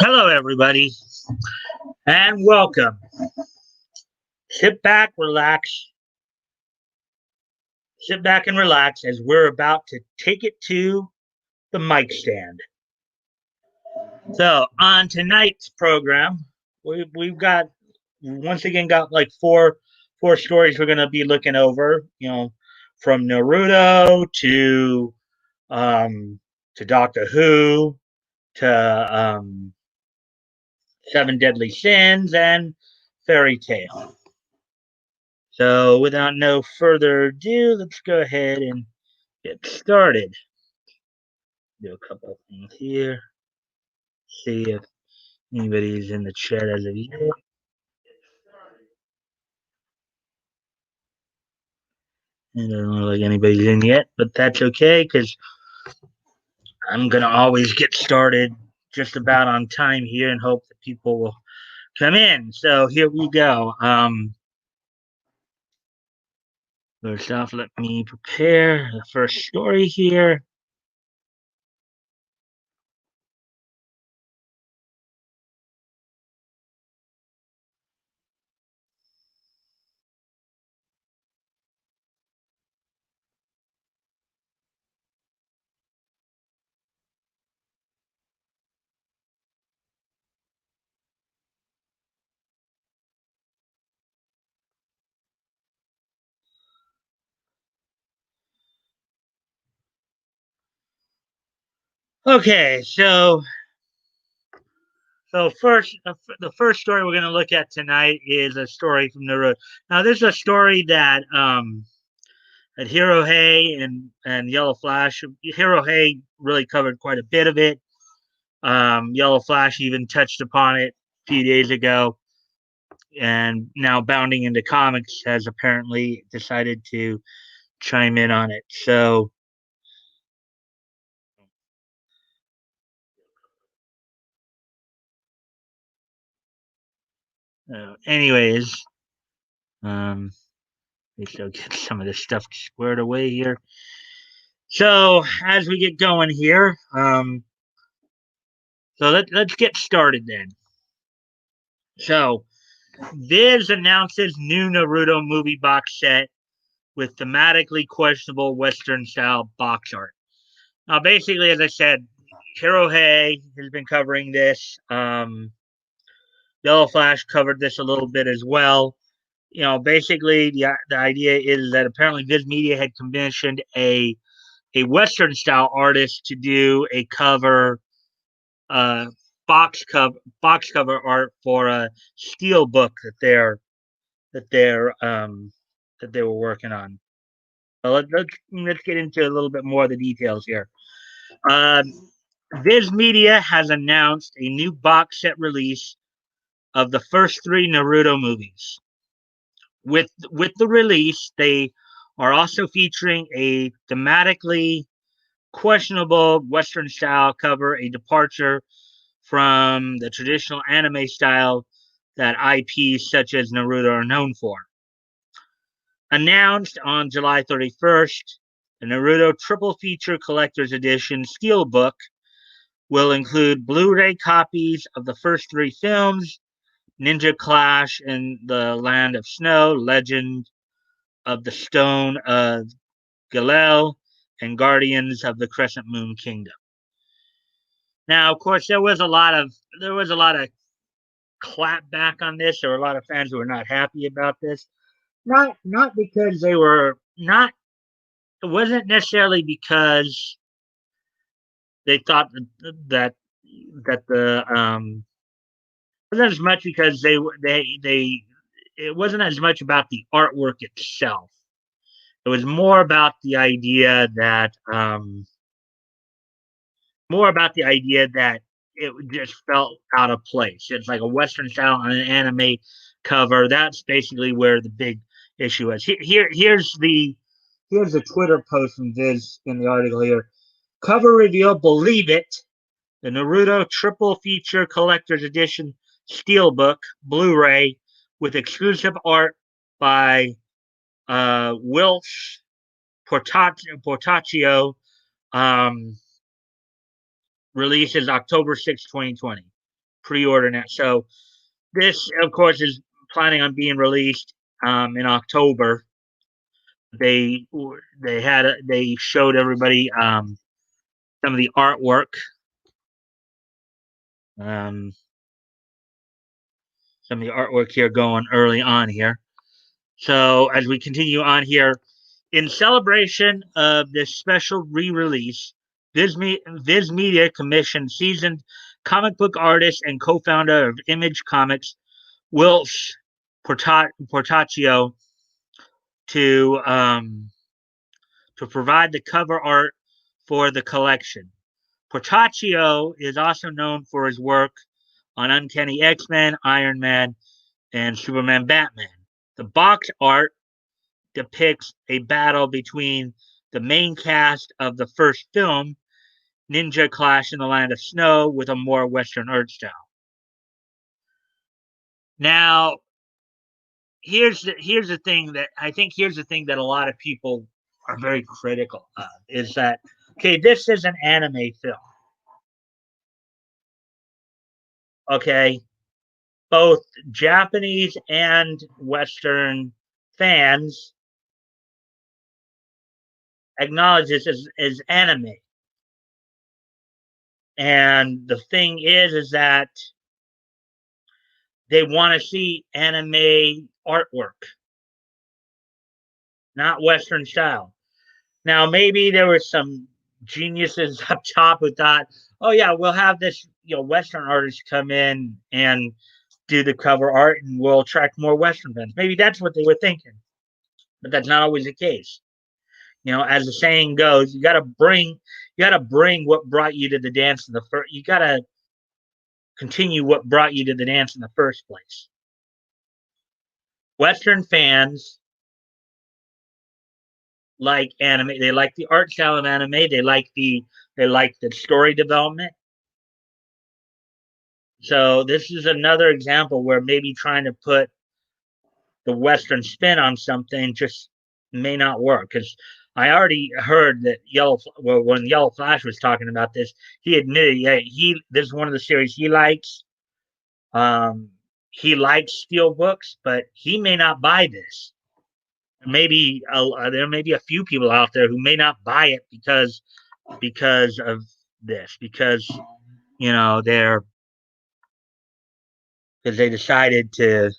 Hello, everybody, and welcome. Sit back, relax, sit back and relax as we're about to take it to the mic stand. So, on tonight's program, we've got once again got like four stories we're going to be looking over. From Naruto um, to Doctor Who to Seven Deadly Sins and Fairy Tale. So, without no further ado, let's go ahead and get started. Do a couple of things here. See if anybody's in the chat as of yet. It doesn't look like anybody's in yet, but that's okay because I'm gonna always get started just about on time here and hope that people will come in. So here we go. First off, let me prepare the first story here. Okay, so first, the first story we're going to look at tonight is a story from Naruto. Now, this is a story that Hero Hay and Yellow Flash. Hero Hay really covered quite a bit of it. Yellow Flash even touched upon it a few days ago, and now Bounding into Comics has apparently decided to chime in on it. So, anyways, um, let's go get some of this stuff squared away here. So as we get going here, let's get started then. So Viz announces new Naruto movie box set with thematically questionable Western style box art. Now, basically, as I said, Hero Hay has been covering this. Yellow Flash covered this a little bit as well. Basically, the idea is that apparently Viz Media had commissioned a Western style artist to do a cover uh, box cover art for a steel book that they're that they were working on. So let's get into a little bit more of the details here. Um, Viz Media has announced a new box set release of the first three Naruto movies. With the release, they are also featuring a thematically questionable Western style cover, a departure from the traditional anime style that IPs such as Naruto are known for. Announced on July 31st, the Naruto Triple Feature Collector's Edition Steelbook will include Blu ray copies of the first three films: Ninja Clash in the Land of Snow, Legend of the Stone of Galel, and Guardians of the Crescent Moon Kingdom. Now, of course, there was a lot of clap back on this. There were a lot of fans who were not happy about this. Not because they were not. It wasn't necessarily because they thought that that the it wasn't as much because they it wasn't as much about the artwork itself. It was more about the idea that it just felt out of place. It's like a Western style on an anime cover. That's basically where the big issue is. Here's the Twitter post from Viz in the article here. Cover reveal, believe it. The Naruto Triple Feature Collector's Edition Steelbook Blu-ray with exclusive art by Wilts Portaccio. Um, Releases October 6, 2020. pre-order now. So this, of course, is planning on being released in October. They they showed everybody some of the artwork, um, some of the artwork here going early on here. So as we continue on here, in celebration of this special re-release, Viz Media commissioned seasoned comic book artist and co-founder of Image Comics, Wilsh Portaccio, to provide the cover art for the collection. Portaccio is also known for his work on Uncanny X-Men, Iron Man, and Superman Batman. The box art depicts a battle between the main cast of the first film, Ninja Clash in the Land of Snow, with a more Western art style. Now, here's the thing that I think here's the thing that a lot of people are very critical of is that okay, this is an anime film. Okay, both Japanese and Western fans acknowledge this as anime. And the thing is that they want to see anime artwork, not Western style. Now, maybe there were some geniuses up top who thought, "Oh yeah, we'll have this Western artist come in and do the cover art, and we'll attract more Western fans." Maybe that's what they were thinking, but that's not always the case. As the saying goes, you got to bring what brought you to the dance in the first. You got to continue what brought you to the dance in the first place. Western fans like anime. They like the art style of anime. They like the story development. So this is another example where maybe trying to put the Western spin on something just may not work. Because I already heard that when Yellow Flash was talking about this, he admitted, yeah, this is one of the series he likes. He likes steel books, but he may not buy this. Maybe there may be a few people out there who may not buy it because of this, because they're because they decided to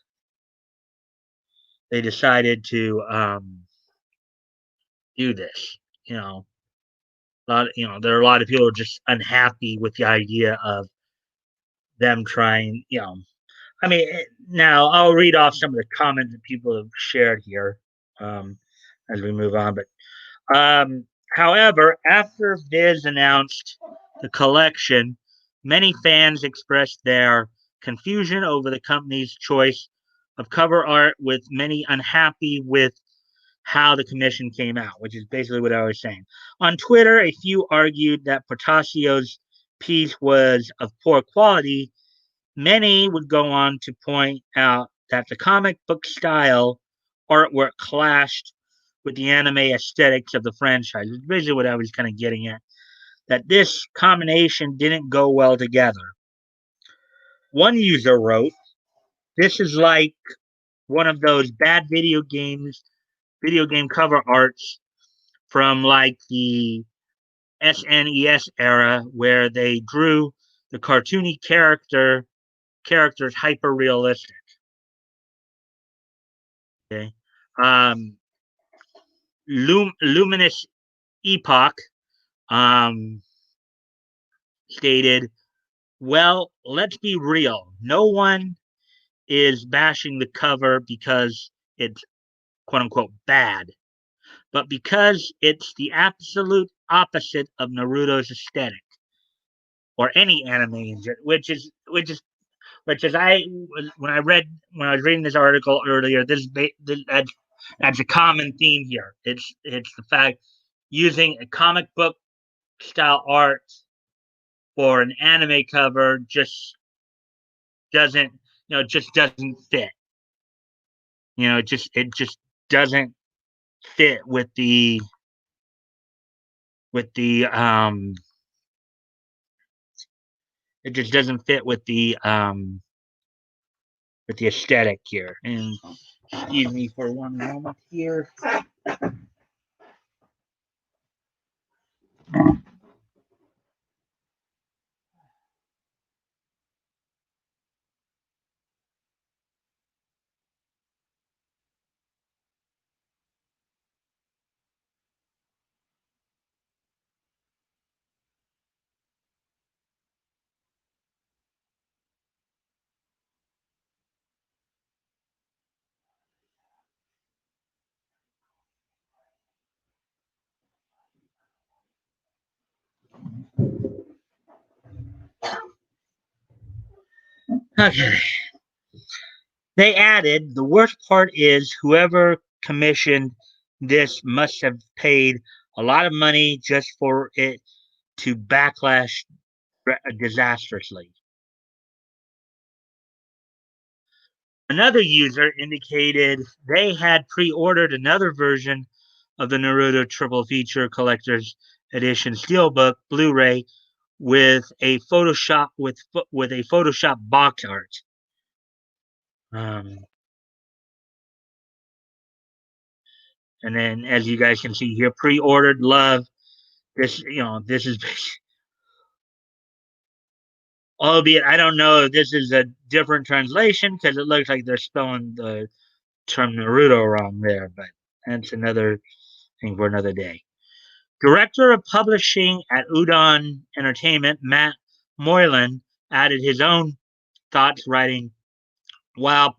do this. There are a lot of people who are just unhappy with the idea of them trying. I mean, now I'll read off some of the comments that people have shared here um, as we move on. But however, after Viz announced the collection, many fans expressed their confusion over the company's choice of cover art, with many unhappy with how the commission came out, which is basically what I was saying. On Twitter, a few argued that Portaccio's piece was of poor quality. Many would go on to point out that the comic book style artwork clashed with the anime aesthetics of the franchise. It's basically what I was kind of getting at. That this combination didn't go well together. One user wrote, "This is like one of those bad video game cover arts from like the SNES era where they drew the cartoony characters hyper realistic." Okay. Um, Luminous Epoch um, stated, "Well, let's be real. No one is bashing the cover because it's quote unquote bad, but because it's the absolute opposite of Naruto's aesthetic or any anime, which is I when I was reading this article earlier. That's a common theme here. It's the fact using a comic book style art for an anime cover doesn't just doesn't fit. It just doesn't fit with the It just doesn't fit with the aesthetic here. And excuse me for one moment here. Okay. They added the worst part is whoever commissioned this must have paid a lot of money just for it to backlash disastrously. Another user indicated they had pre-ordered another version of the Naruto Triple Feature Collector's Edition Steelbook Blu-ray with a Photoshop box art. Um, and then, as you guys can see here, pre-ordered love. This is, albeit I don't know if this is a different translation because it looks like they're spelling the term Naruto wrong there, but that's another thing for another day. Director of publishing at Udon Entertainment, Matt Moylan, added his own thoughts, writing, while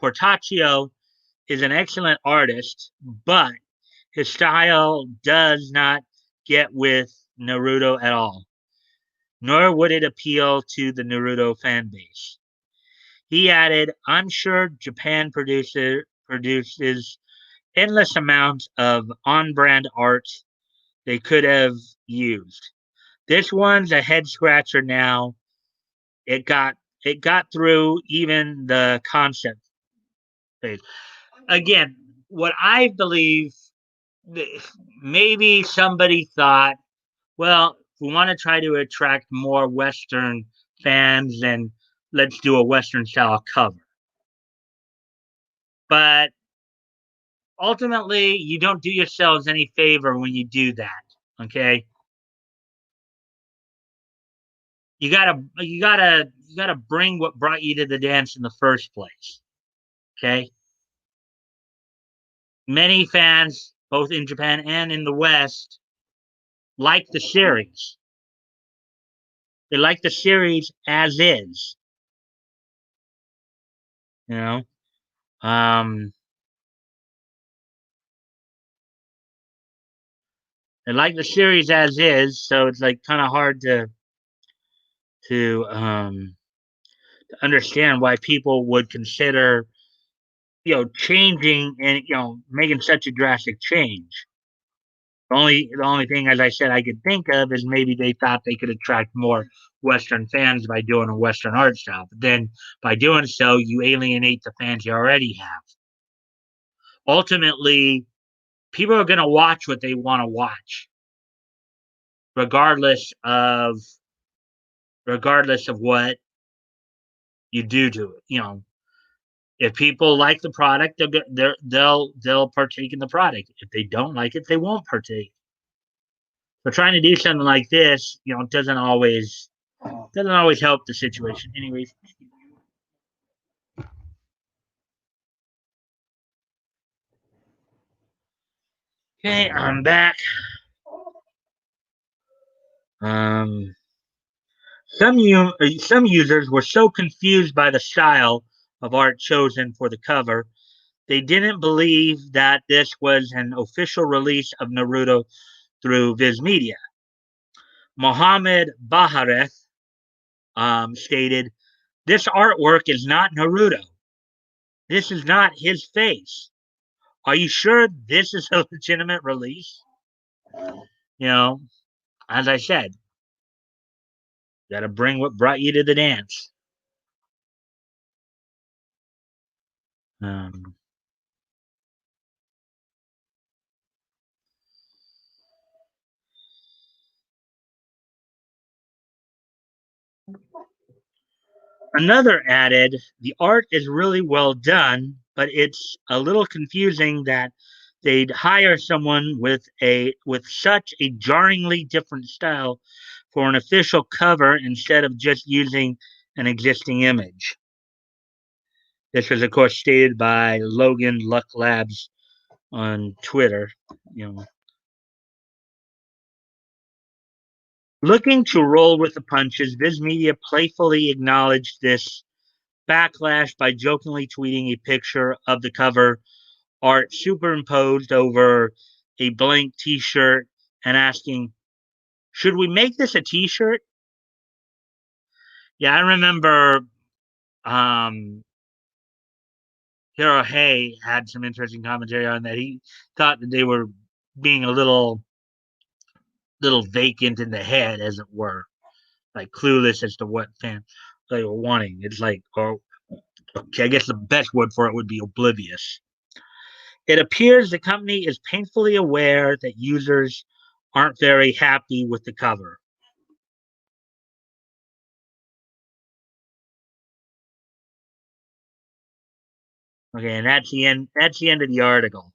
Portaccio is an excellent artist, but his style does not get with Naruto at all, nor would it appeal to the Naruto fan base. He added, I'm sure Japan produces endless amounts of on brand art they could have used. This one's a head scratcher now. It got it got through even the concept phase. Again, what I believe, maybe somebody thought, well, if we want to try to attract more Western fans, then let's do a Western style cover. But ultimately, you don't do yourselves any favor when you do that. Okay, you gotta bring what brought you to the dance in the first place. Okay, many fans, both in Japan and in the West, like the series. They like the series as is. You know, um, they like the series as is, so it's like kind of hard to understand why people would consider changing and making such a drastic change. The only thing, as I said, I could think of is maybe they thought they could attract more Western fans by doing a Western art style. But then by doing so, you alienate the fans you already have. Ultimately, people are going to watch what they want to watch, regardless of regardless of what you do to it. If people like the product, they'll partake in the product. If they don't like it, they won't partake. But trying to do something like this, doesn't always help the situation. Anyways, okay, I'm back. Um, some users were so confused by the style of art chosen for the cover, they didn't believe that this was an official release of Naruto through Viz Media. Mohammed Bahareth stated, "This artwork is not Naruto. This is not his face. Are you sure this is a legitimate release?" You know, as I said, got to bring what brought you to the dance. Um, Another added, the art is really well done, but it's a little confusing that they'd hire someone with such a jarringly different style for an official cover instead of just using an existing image. This was, of course, stated by Logan Luck Labs on Twitter. You know, looking to roll with the punches, Viz Media playfully acknowledged this backlash by jokingly tweeting a picture of the cover art superimposed over a blank T-shirt and asking, "Should we make this a T-shirt?" Yeah, I remember um, Hiro Hay had some interesting commentary on that. He thought that they were being a little vacant in the head, as it were, like clueless as to what fans they were wanting. It's like, oh, okay, I guess the best word for it would be oblivious. It appears the company is painfully aware that users aren't very happy with the cover. Okay, and that's the end. That's the end of the article,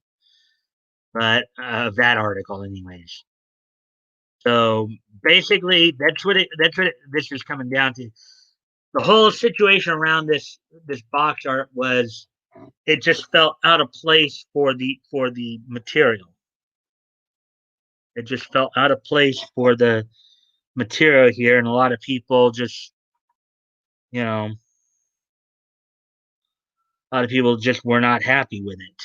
but of that article, anyways. So basically, this is coming down to. The whole situation around this box art was it just felt out of place for the material. It just felt out of place for the material here, and a lot of people just you know a lot of people just were not happy with it.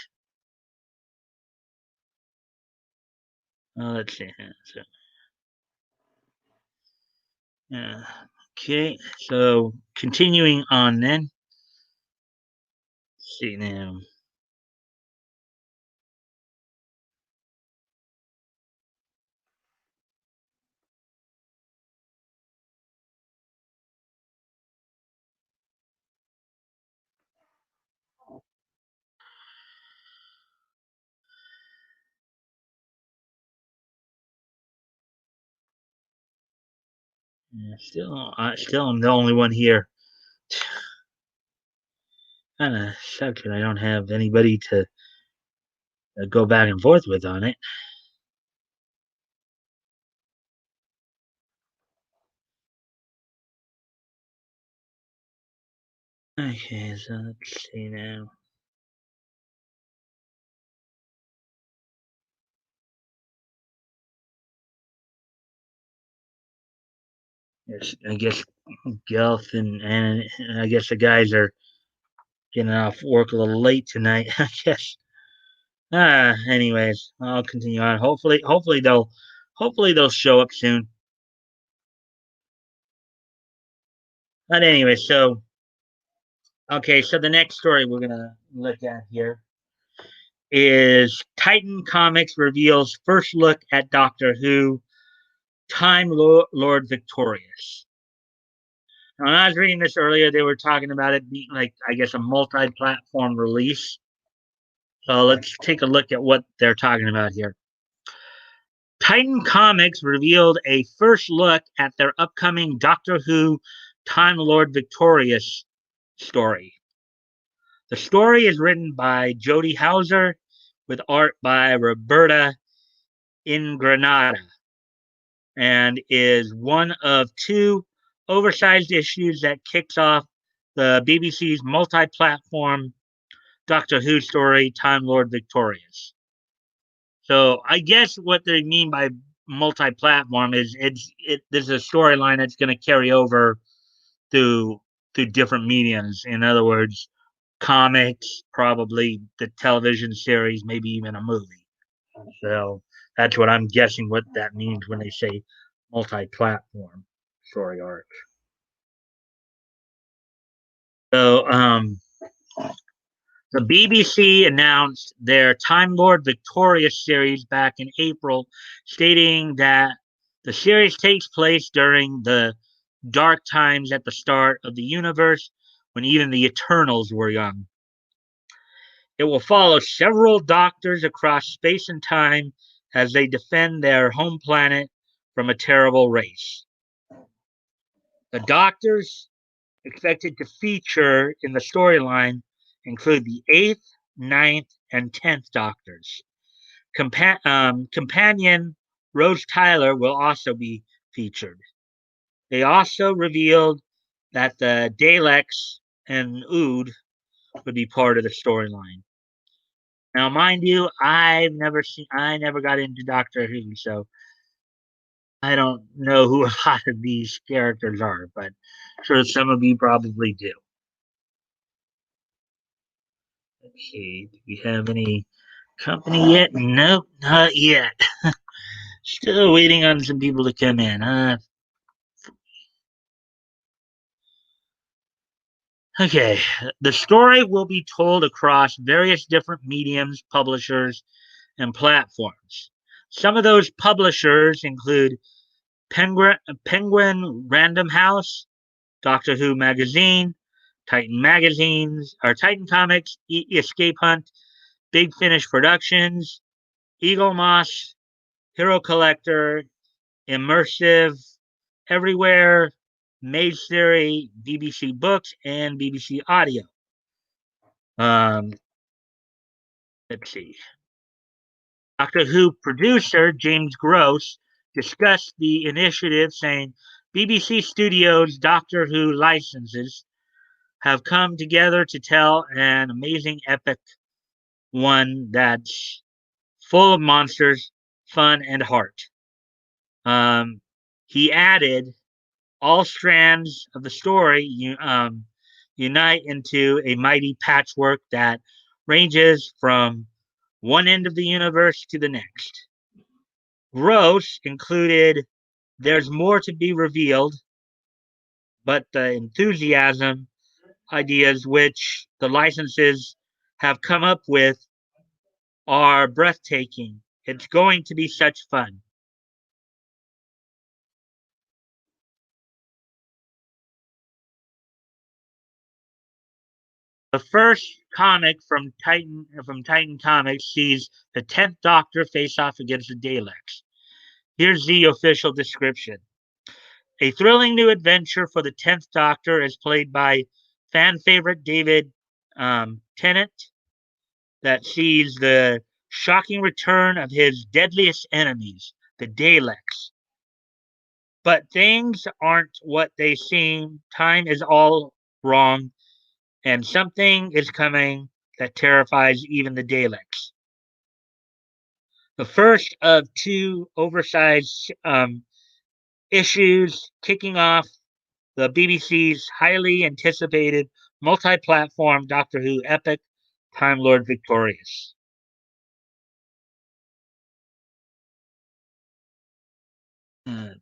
Let's see. So, uh, okay, so continuing on then. Let's see now. Still, I'm the only one here. Kind of sucks that I don't have anybody to go back and forth with on it. Okay, so let's see now. Yes, I guess Gelf and I guess the guys are getting off work a little late tonight. I guess. Anyways, I'll continue on. Hopefully they'll show up soon. But anyway, so okay, so the next story we're gonna look at here is Titan Comics reveals first look at Doctor Who, Lord Victorious. Now, when I was reading this earlier, they were talking about it being like, I guess, a multi-platform release. So let's take a look at what they're talking about here. Titan Comics revealed a first look at their upcoming Doctor Who Time Lord Victorious story. The story is written by Jody Hauser with art by Roberta Ingranata and is one of two oversized issues that kicks off the BBC's multi platform Doctor Who story, Time Lord Victorious. So I guess what they mean by multi-platform is there's a storyline that's going to carry over to different mediums. In other words, comics, probably the television series, maybe even a movie. So that's what I'm guessing what that means when they say multi-platform story arc. So the BBC announced their Time Lord Victorious series back in April, stating that the series takes place during the dark times at the start of the universe when even the Eternals were young. It will follow several doctors across space and time as they defend their home planet from a terrible race. The Doctors expected to feature in the storyline include the 8th, ninth, and 10th Doctors. Companion Rose Tyler will also be featured. They also revealed that the Daleks and Ood would be part of the storyline. Now, mind you, I never got into Doctor Who, so I don't know who a lot of these characters are, but I'm sure some of you probably do. Let's see, do we have any company yet? Nope, not yet. Still waiting on some people to come in. Okay, the story will be told across various different mediums, publishers, and platforms. Some of those publishers include Penguin Random House, Doctor Who Magazine, Titan Magazines, or Titan Comics, Escape Hunt, Big Finish Productions, Eagle Moss, Hero Collector, Immersive, Everywhere, Maze Theory, BBC Books, and BBC Audio. Um, let's see. Doctor Who producer James Gross discussed the initiative, saying BBC Studios' Doctor Who licenses have come together to tell an amazing epic one that's full of monsters, fun, and heart. Um, he added, all strands of the story unite into a mighty patchwork that ranges from one end of the universe to the next. Gross included, there's more to be revealed, but the enthusiasm ideas which the licenses have come up with are breathtaking. It's going to be such fun. The first comic from Titan Comics sees the 10th Doctor face off against the Daleks. Here's the official description. A thrilling new adventure for the 10th Doctor is played by fan favorite David Tennant that sees the shocking return of his deadliest enemies, the Daleks. But things aren't what they seem. Time is all wrong, and something is coming that terrifies even the Daleks. The first of two oversized issues kicking off the BBC's highly anticipated multi platform Doctor Who epic, Time Lord Victorious. Uh,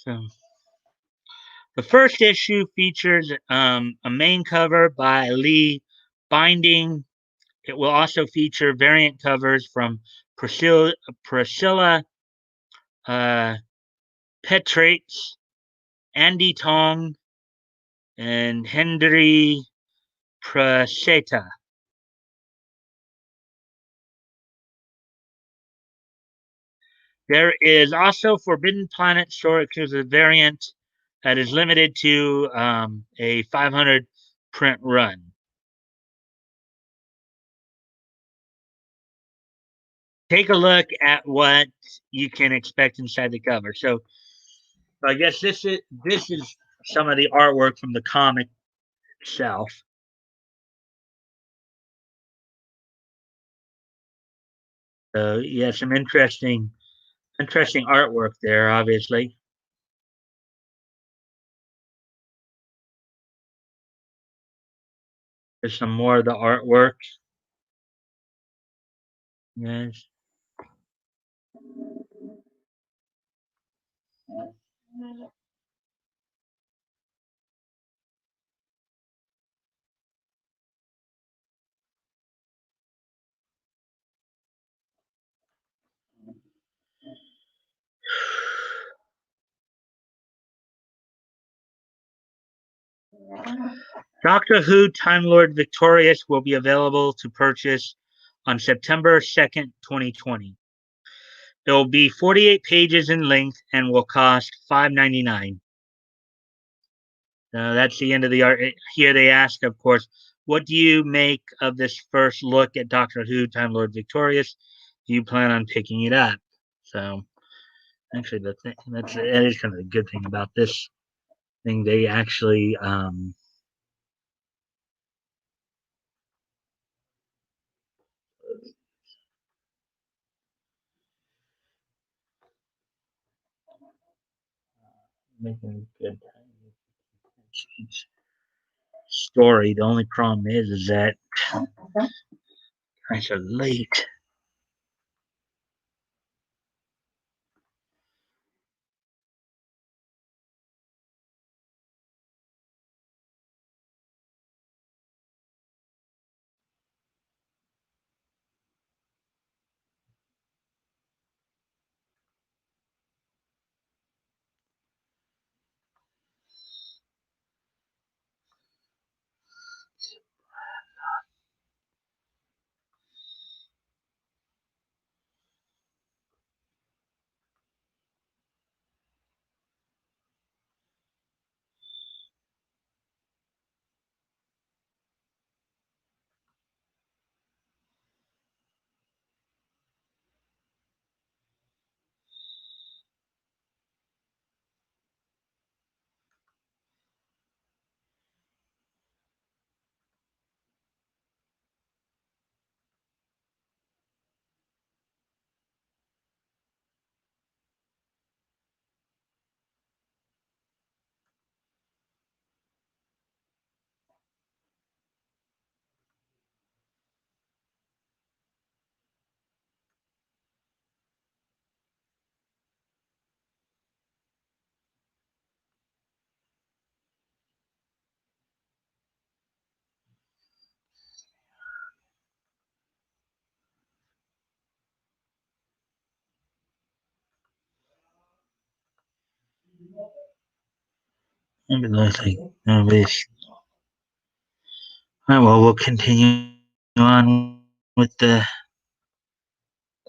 so the first issue features a main cover by Lee Binding. It will also feature variant covers from Priscilla uh, Petrates, Andy Tong, and Henry Praseta. There is also Forbidden Planet store exclusive variant that is limited to a 500 print run. Take a look at what you can expect inside the cover. So I guess this is some of the artwork from the comic itself. So yeah, some interesting artwork there. Obviously, there's some more of the artwork. Yes. Doctor Who Time Lord Victorious will be available to purchase on September 2nd, 2020. It will be 48 pages in length and will cost $5.99. That's the end of the art. Here they ask, of course, what do you make of this first look at Doctor Who Time Lord Victorious? Do you plan on picking it up? So, actually, that is kind of a good thing about this thing. They actually making a good story. The only problem is that guys are late. Maybe like nobody's. All right, well, we'll continue on with the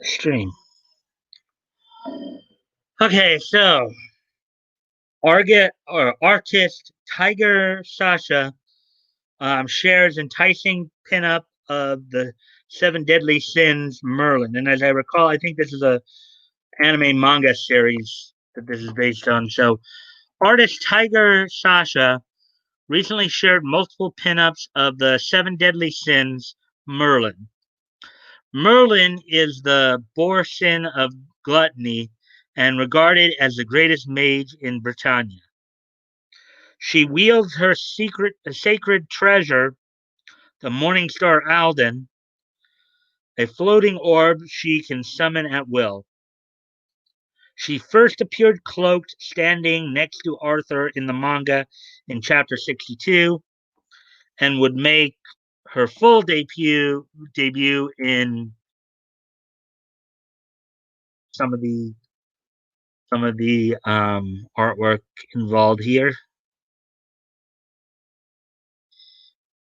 stream. Okay, so artist Tiger Sasha shares enticing pinup of the Seven Deadly Sins Merlin. And as I recall, I think this is a anime manga series that this is based on. So artist Tiger Sasha recently shared multiple pinups of the Seven Deadly Sins Merlin. Merlin is the boar sin of gluttony and regarded as the greatest mage in Britannia. She wields her sacred treasure, the Morning Star Alden, a floating orb she can summon at will. She first appeared cloaked, standing next to Arthur in the manga in chapter 62, and would make her full debut in some of the artwork involved here.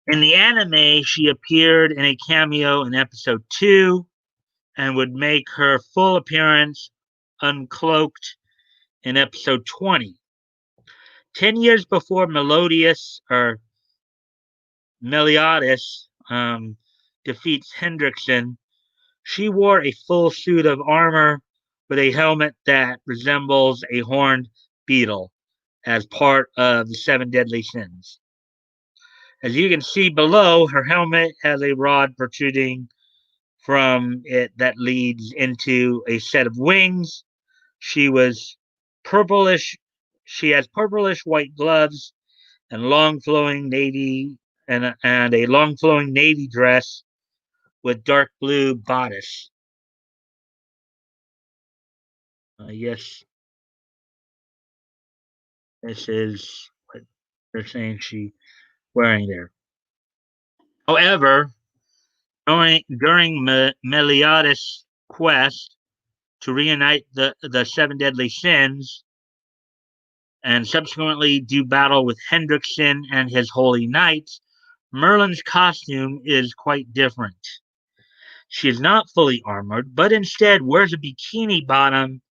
In the anime, she appeared in a cameo in episode 2 and would make her full appearance uncloaked in episode 20. 10 years before Meliodas defeats Hendrickson, she wore a full suit of armor with a helmet that resembles a horned beetle. as part of the seven deadly sins. As you can see below, her helmet has a rod protruding from it that leads into a set of wings. She was purplish. She has purplish white gloves and long flowing navy and a long flowing navy dress with dark blue bodice. Yes, this is what they're saying she wearing there. However, during Meliodas' quest to reunite the seven deadly sins and subsequently do battle with Hendrickson and his holy knights, Merlin's costume is quite different. She is not fully armored, but instead wears a bikini bottom,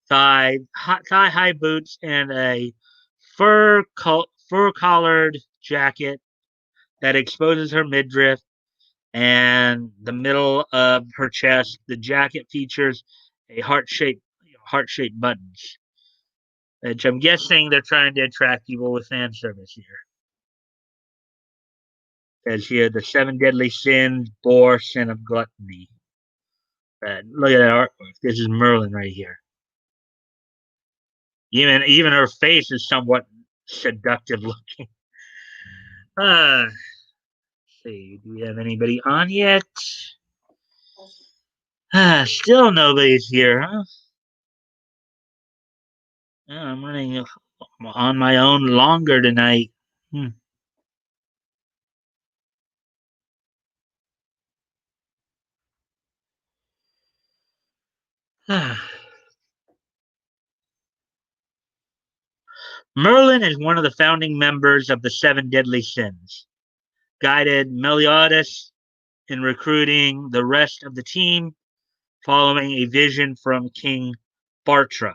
thigh high boots, and a fur collared jacket that exposes her midriff and the middle of her chest. The jacket features a heart shaped buttons, which I'm guessing they're trying to attract people with fan service here. As here, the seven deadly sins, bore, sin of gluttony. Look at that artwork. This is Merlin right here. Even her face is somewhat seductive looking. Let's see, do we have anybody on yet? Still nobody's here, huh? I'm running on my own longer tonight. Hmm. Merlin is one of the founding members of the Seven Deadly Sins, guided Meliodas in recruiting the rest of the team following a vision from King Bartra.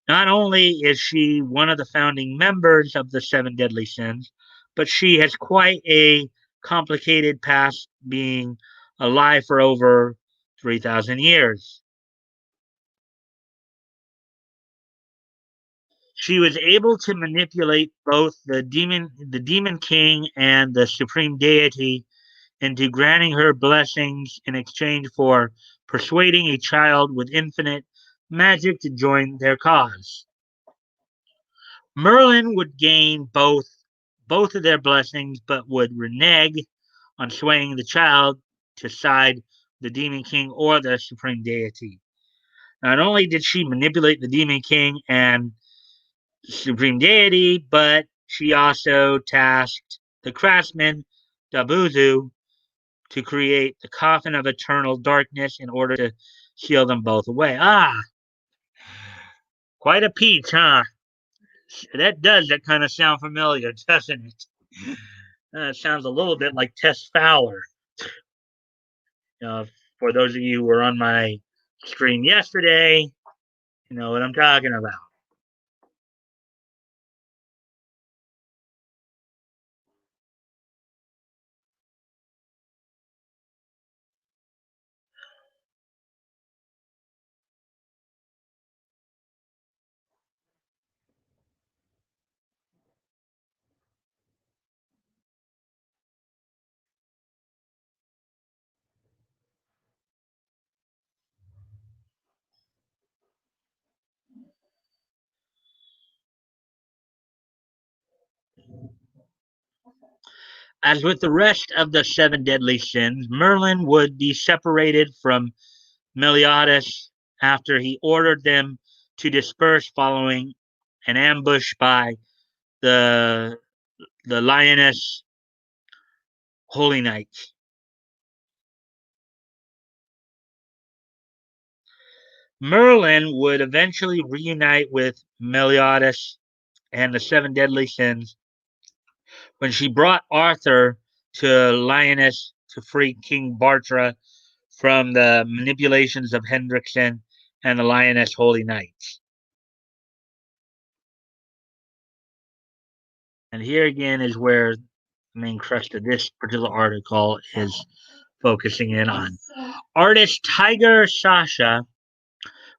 Not only is she one of the founding members of the Seven Deadly Sins, but she has quite a complicated past, being alive for over 3,000 years. She was able to manipulate both the demon king and the supreme deity into granting her blessings in exchange for persuading a child with infinite magic to join their cause. Merlin would gain both of their blessings, but would renege on swaying the child to side the demon king or the supreme deity. Not only did she manipulate the demon king and supreme deity, but she also tasked the craftsman Dabuzu to create the coffin of eternal darkness in order to seal them both away. Quite a peach, huh? That kind of sound familiar, doesn't it? It sounds a little bit like Tess Fowler. For those of you who were on my stream yesterday, you know what I'm talking about. As with the rest of the seven deadly sins, Merlin would be separated from Meliodas after he ordered them to disperse following an ambush by the the lioness holy knights. Merlin would eventually reunite with Meliodas and the seven deadly sins when she brought Arthur to Lyoness to free King Bartra from the manipulations of Hendrickson and the Lioness Holy Knights. And here again is where the main crux of this particular article is focusing in on. Artist Tiger Sasha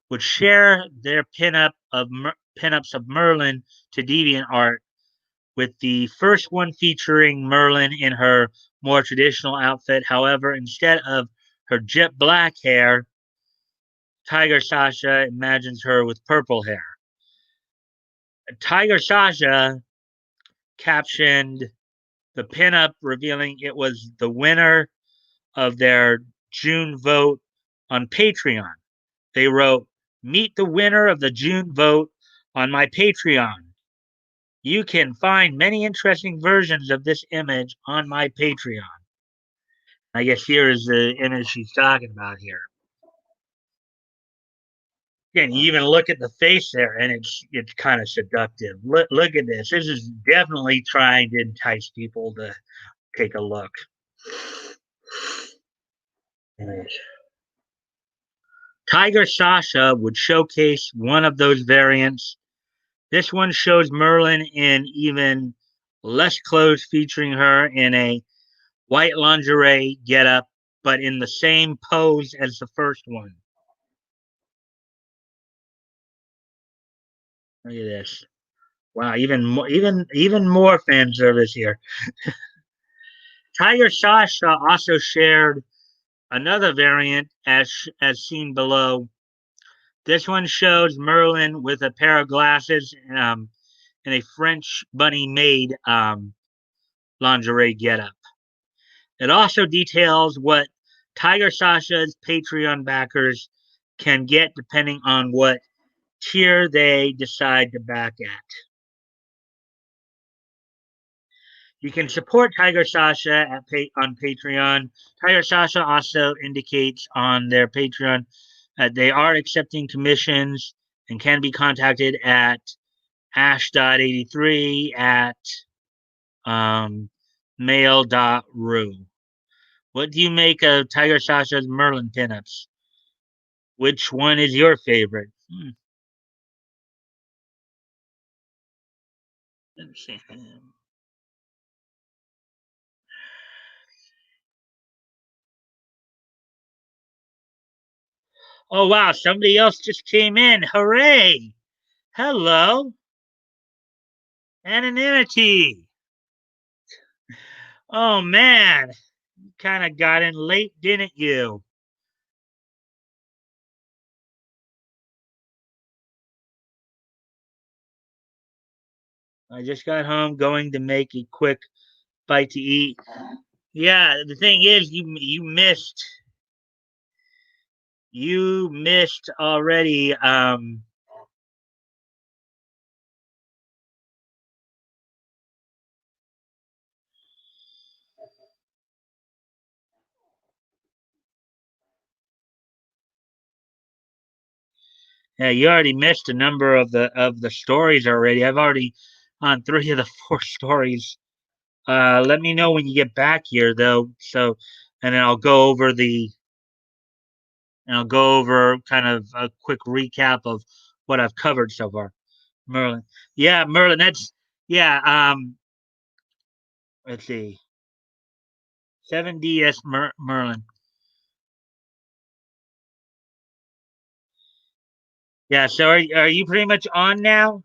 would share their pinups of Merlin to DeviantArt, with the first one featuring Merlin in her more traditional outfit. However, instead of her jet black hair, Tiger Sasha imagines her with purple hair. Tiger Sasha captioned the pinup, revealing it was the winner of their June vote on Patreon. They wrote, "Meet the winner of the June vote on my Patreon. You can find many interesting versions of this image on my Patreon." I guess here is the image she's talking about here. And you even look at the face there, and it's kind of seductive. Look at this. This is definitely trying to entice people to take a look. Tiger Sasha would showcase one of those variants. This one shows Merlin in even less clothes, featuring her in a white lingerie getup, but in the same pose as the first one. Look at this. Wow, even more fan service here. Tiger Sasha also shared another variant as seen below. This one shows Merlin with a pair of glasses and a French bunny maid lingerie getup. It also details what Tiger Sasha's Patreon backers can get depending on what tier they decide to back at. You can support Tiger Sasha on Patreon. Tiger Sasha also indicates on their Patreon that they are accepting commissions and can be contacted at ash.83 at mail.ru. What do you make of Tiger Sasha's Merlin pinups? Which one is your favorite? Let me see. Oh, wow. Somebody else just came in. Hooray. Hello. Anonymity. Oh, man. You kind of got in late, didn't you? I just got home, going to make a quick bite to eat. Yeah, the thing is, you missed already. Yeah, you already missed a number of the stories already. I've already on three of the four stories. Let me know when you get back here, though. So, and then I'll go over kind of a quick recap of what I've covered so far. Merlin, yeah, Merlin. That's yeah. Let's see, 7DS Merlin. Yeah. So are you pretty much on now?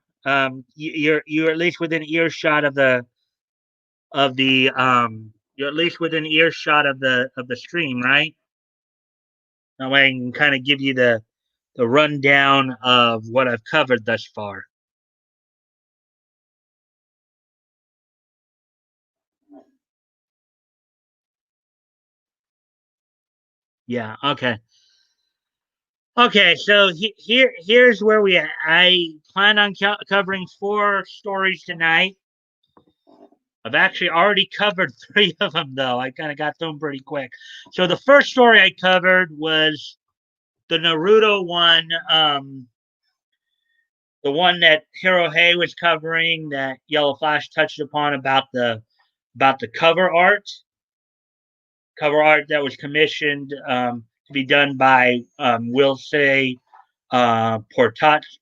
You're at least within earshot of the you're at least within earshot of the stream, right? That way I can kind of give you the rundown of what I've covered thus far. Yeah. Okay. Okay. So here's where we at. I plan on covering four stories tonight. I've actually already covered three of them, though. I kind of got through them pretty quick. So the first story I covered was the Naruto one, the one that Hirohei was covering, that Yellow Flash touched upon about the cover art that was commissioned to be done by will say Portaccio,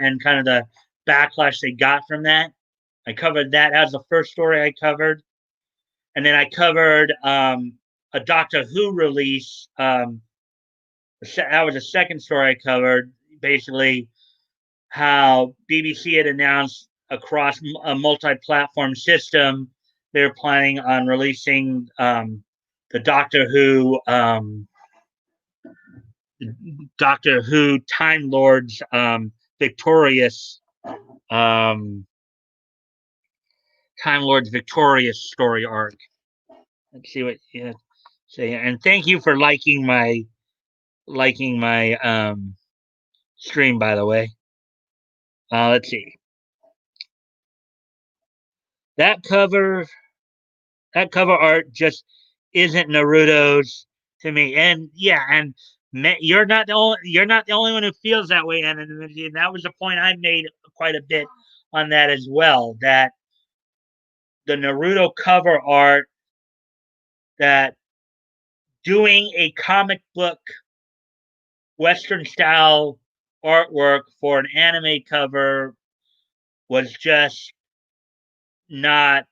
and kind of the backlash they got from that. I covered that as the first story I covered, and then I covered a Doctor Who release. That was the second story I covered. Basically, how BBC had announced across a multi-platform system they're planning on releasing the Doctor Who Time Lords victorious um, Time Lords victorious story arc. Let's see what you say. And thank you for liking my stream, by the way. Let's see. That cover that cover art just isn't Naruto's to me. And yeah, and you're not the only one who feels that way, and that was the point I made quite a bit on that as well. That the Naruto cover art, that doing a comic book Western style artwork for an anime cover was just not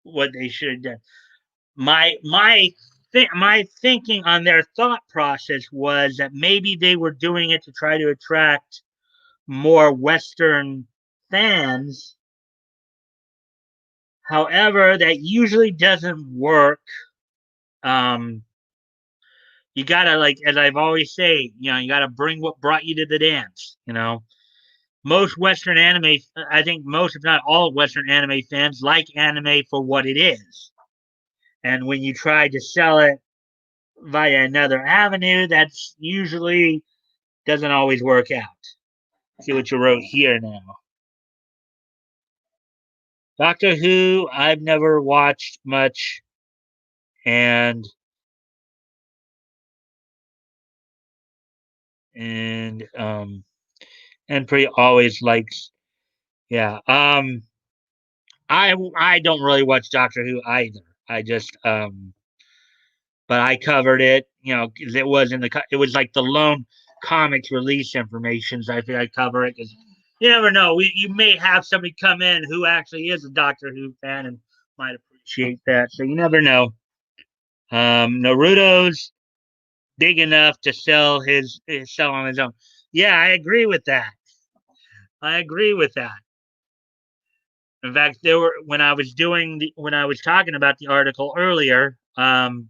what they should have done. My thinking on their thought process was that maybe they were doing it to try to attract more Western fans. However, that usually doesn't work. Um, you gotta, like, as I've always say, you gotta bring what brought you to the dance. Most Western anime, I think most, if not all, Western anime fans like anime for what it is. And when you try to sell it via another avenue, that's usually doesn't always work out. See what you wrote here now. Doctor Who, I've never watched much, and and um and pretty always likes. Yeah. I don't really watch Doctor Who either. I just but I covered it, 'cause it was like the lone comics release information. So I think I cover it because you never know. You may have somebody come in who actually is a Doctor Who fan and might appreciate that. So you never know. Naruto's big enough to sell on his own. Yeah, I agree with that. I agree with that. In fact, there were when I was talking about the article earlier. One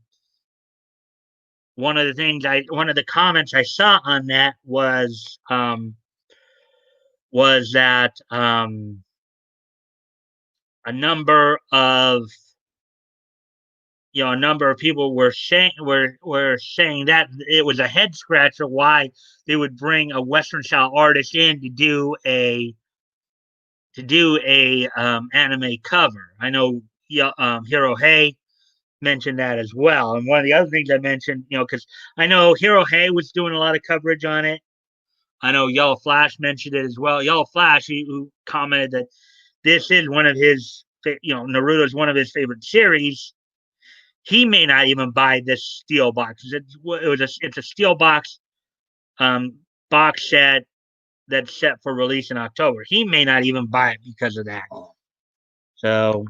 of the comments I saw on that was that a number of a number of people were saying that it was a head scratcher why they would bring a Western style artist in to do a anime cover. I know Hiro Hay mentioned that as well. And one of the other things I mentioned, because I know Hiro Hay was doing a lot of coverage on it. I know Yellow Flash mentioned it as well. Yellow Flash, who commented that this is one of his, Naruto is one of his favorite series. He may not even buy this steel box. It's a steel box box set that's set for release in October. He may not even buy it because of that. So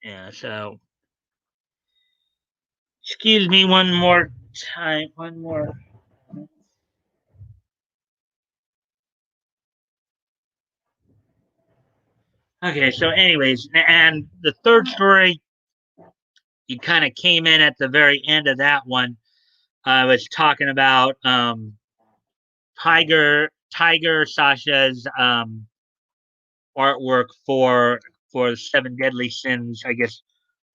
yeah. So excuse me one more time. One more. Okay. So, anyways, and the third story, you kind of came in at the very end of that one. I was talking about Tiger Sasha's artwork for Seven Deadly Sins, I guess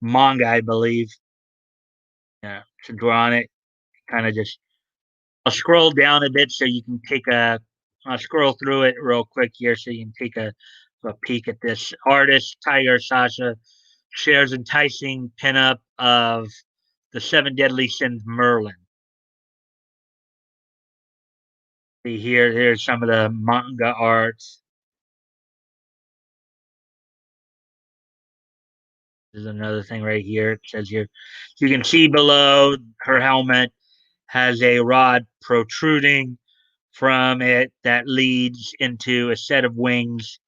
manga, I believe. Yeah, to draw on it. Kind of just I'll scroll down a bit so you can I'll scroll through it real quick here so you can take a peek at this artist. Tiger Sasha shares enticing pinup of the Seven Deadly Sins Merlin. See here's some of the manga arts. There's another thing right here. It says here, you can see below her helmet has a rod protruding from it that leads into a set of wings.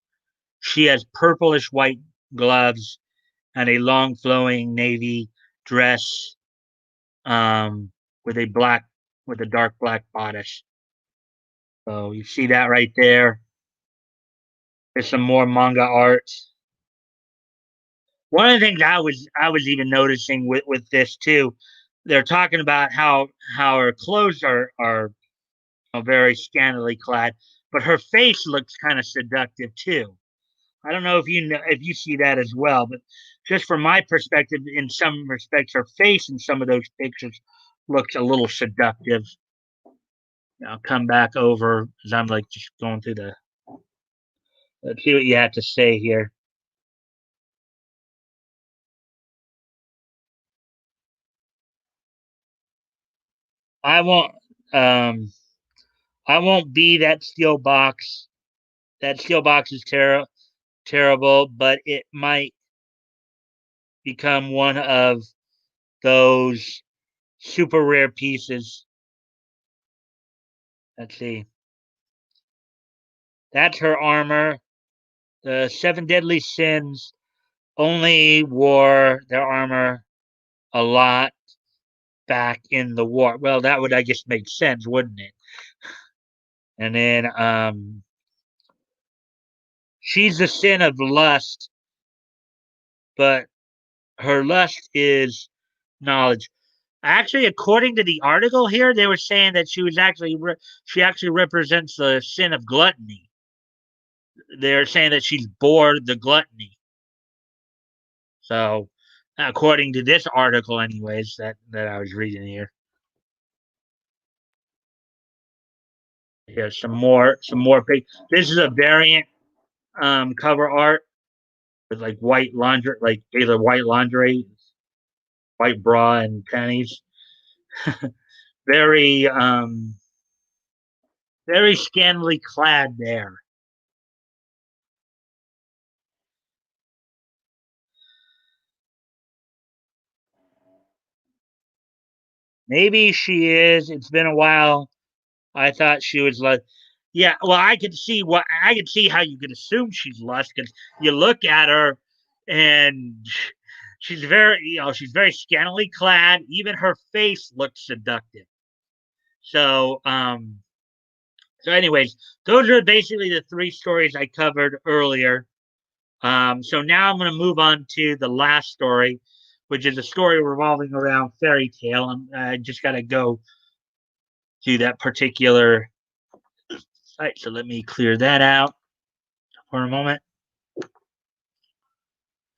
She has purplish white gloves and a long flowing navy dress. with a dark black bodice. So you see that right there. There's some more manga art. One of the things I was even noticing with this too, they're talking about how her clothes are very scantily clad, but her face looks kind of seductive too. I don't know if you see that as well, but just from my perspective, in some respects, her face in some of those pictures looks a little seductive. I'll come back over as I'm like just going through the. Let's see what you have to say here. I won't. Um, I won't be that steel box. That steel box is terrible, but it might become one of those super rare pieces. Let's see. That's her armor. The seven deadly sins only wore their armor a lot back in the war. Well, that would, I guess, make sense, wouldn't it? And then she's the sin of lust, but her lust is knowledge. Actually, according to the article here, they were saying that she actually represents the sin of gluttony. They're saying that she's bored the gluttony. So, according to this article, anyways, that I was reading here. Here's some more big. This is a variant cover art with like white lingerie, like either white lingerie, white bra, and panties. Very very scantily clad there. Maybe she is. It's been a while. I thought she was like, yeah. Well, I could see how you could assume she's lust because you look at her and she's very scantily clad. Even her face looks seductive. So, anyways, those are basically the three stories I covered earlier. So now I'm going to move on to the last story, which is a story revolving around fairy tale. I just got to go to that particular site. So let me clear that out for a moment.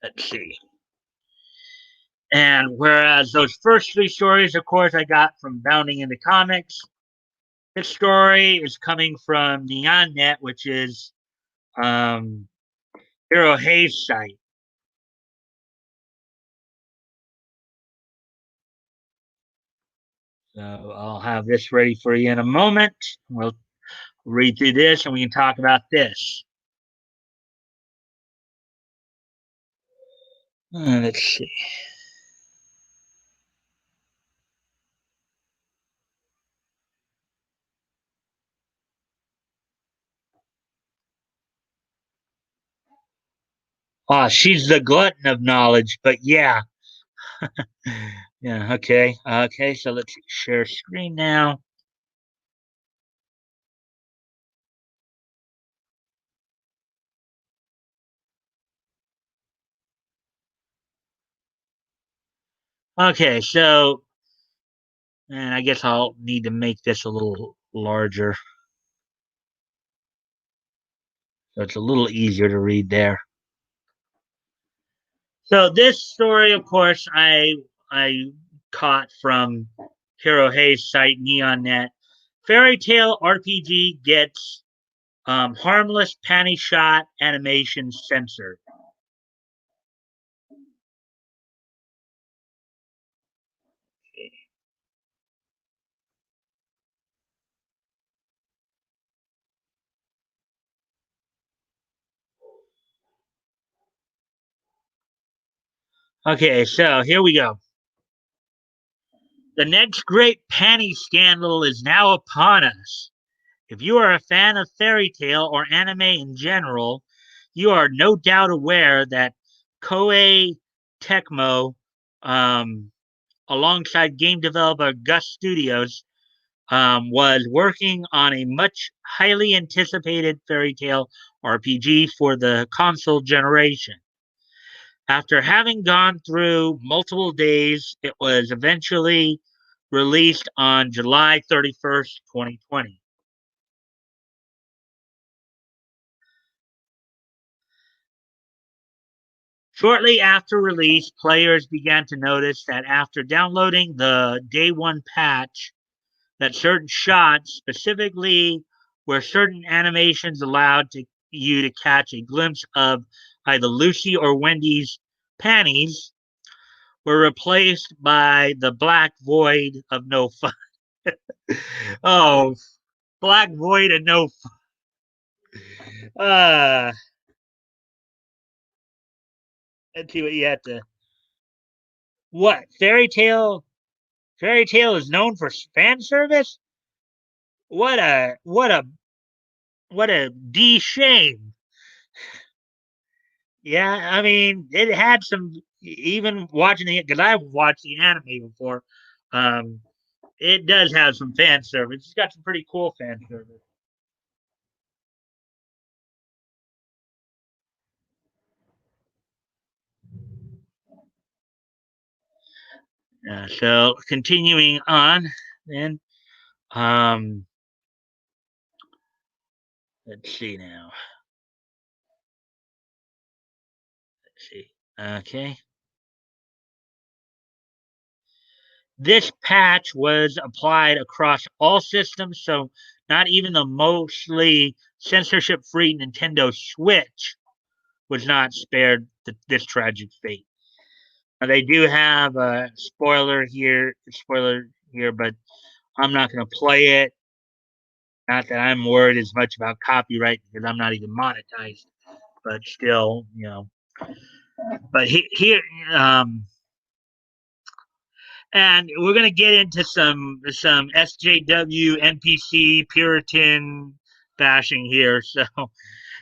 Let's see. And whereas those first three stories, of course, I got from Bounding into Comics, this story is coming from NeonNet, which is um, Hero Hayes' site. So I'll have this ready for you in a moment. We'll read through this and we can talk about this. Let's see. She's the glutton of knowledge, but yeah. Yeah, okay. Okay, so let's share screen now. Okay, so and I guess I'll need to make this a little larger so it's a little easier to read there. So this story, of course, I caught from Hero Hayes' site NeonNet. Fairy Tale RPG gets harmless panty shot animation censored. Okay, so here we go. The next great panty scandal is now upon us. If you are a fan of fairy tale or anime in general, you are no doubt aware that Koei Tecmo, um, alongside game developer Gus Studios, was working on a much highly anticipated Fairy Tale RPG for the console generation. After having gone through multiple days, it was eventually released on July 31st, 2020. Shortly after release, players began to notice that after downloading the day one patch, that certain shots, specifically where certain animations allowed you to catch a glimpse of either Lucy or Wendy's panties, were replaced by the black void of no fun. Oh, black void and no fun. Let's see what you had to. What fairy tale? Fairy tale is known for fan service. What a d shame. Yeah, I mean, it had some. Even watching it, because I've watched the anime before. Um, it does have some fan service. It's got some pretty cool fan service. So continuing on, then. Um, let's see now. Let's see. Okay. This patch was applied across all systems, so not even the mostly censorship free Nintendo Switch was not spared this tragic fate. Now, they do have a spoiler here, but I'm not going to play it. Not that I'm worried as much about copyright because I'm not even monetized, but still, But here, um, and we're going to get into some SJW NPC Puritan bashing here. So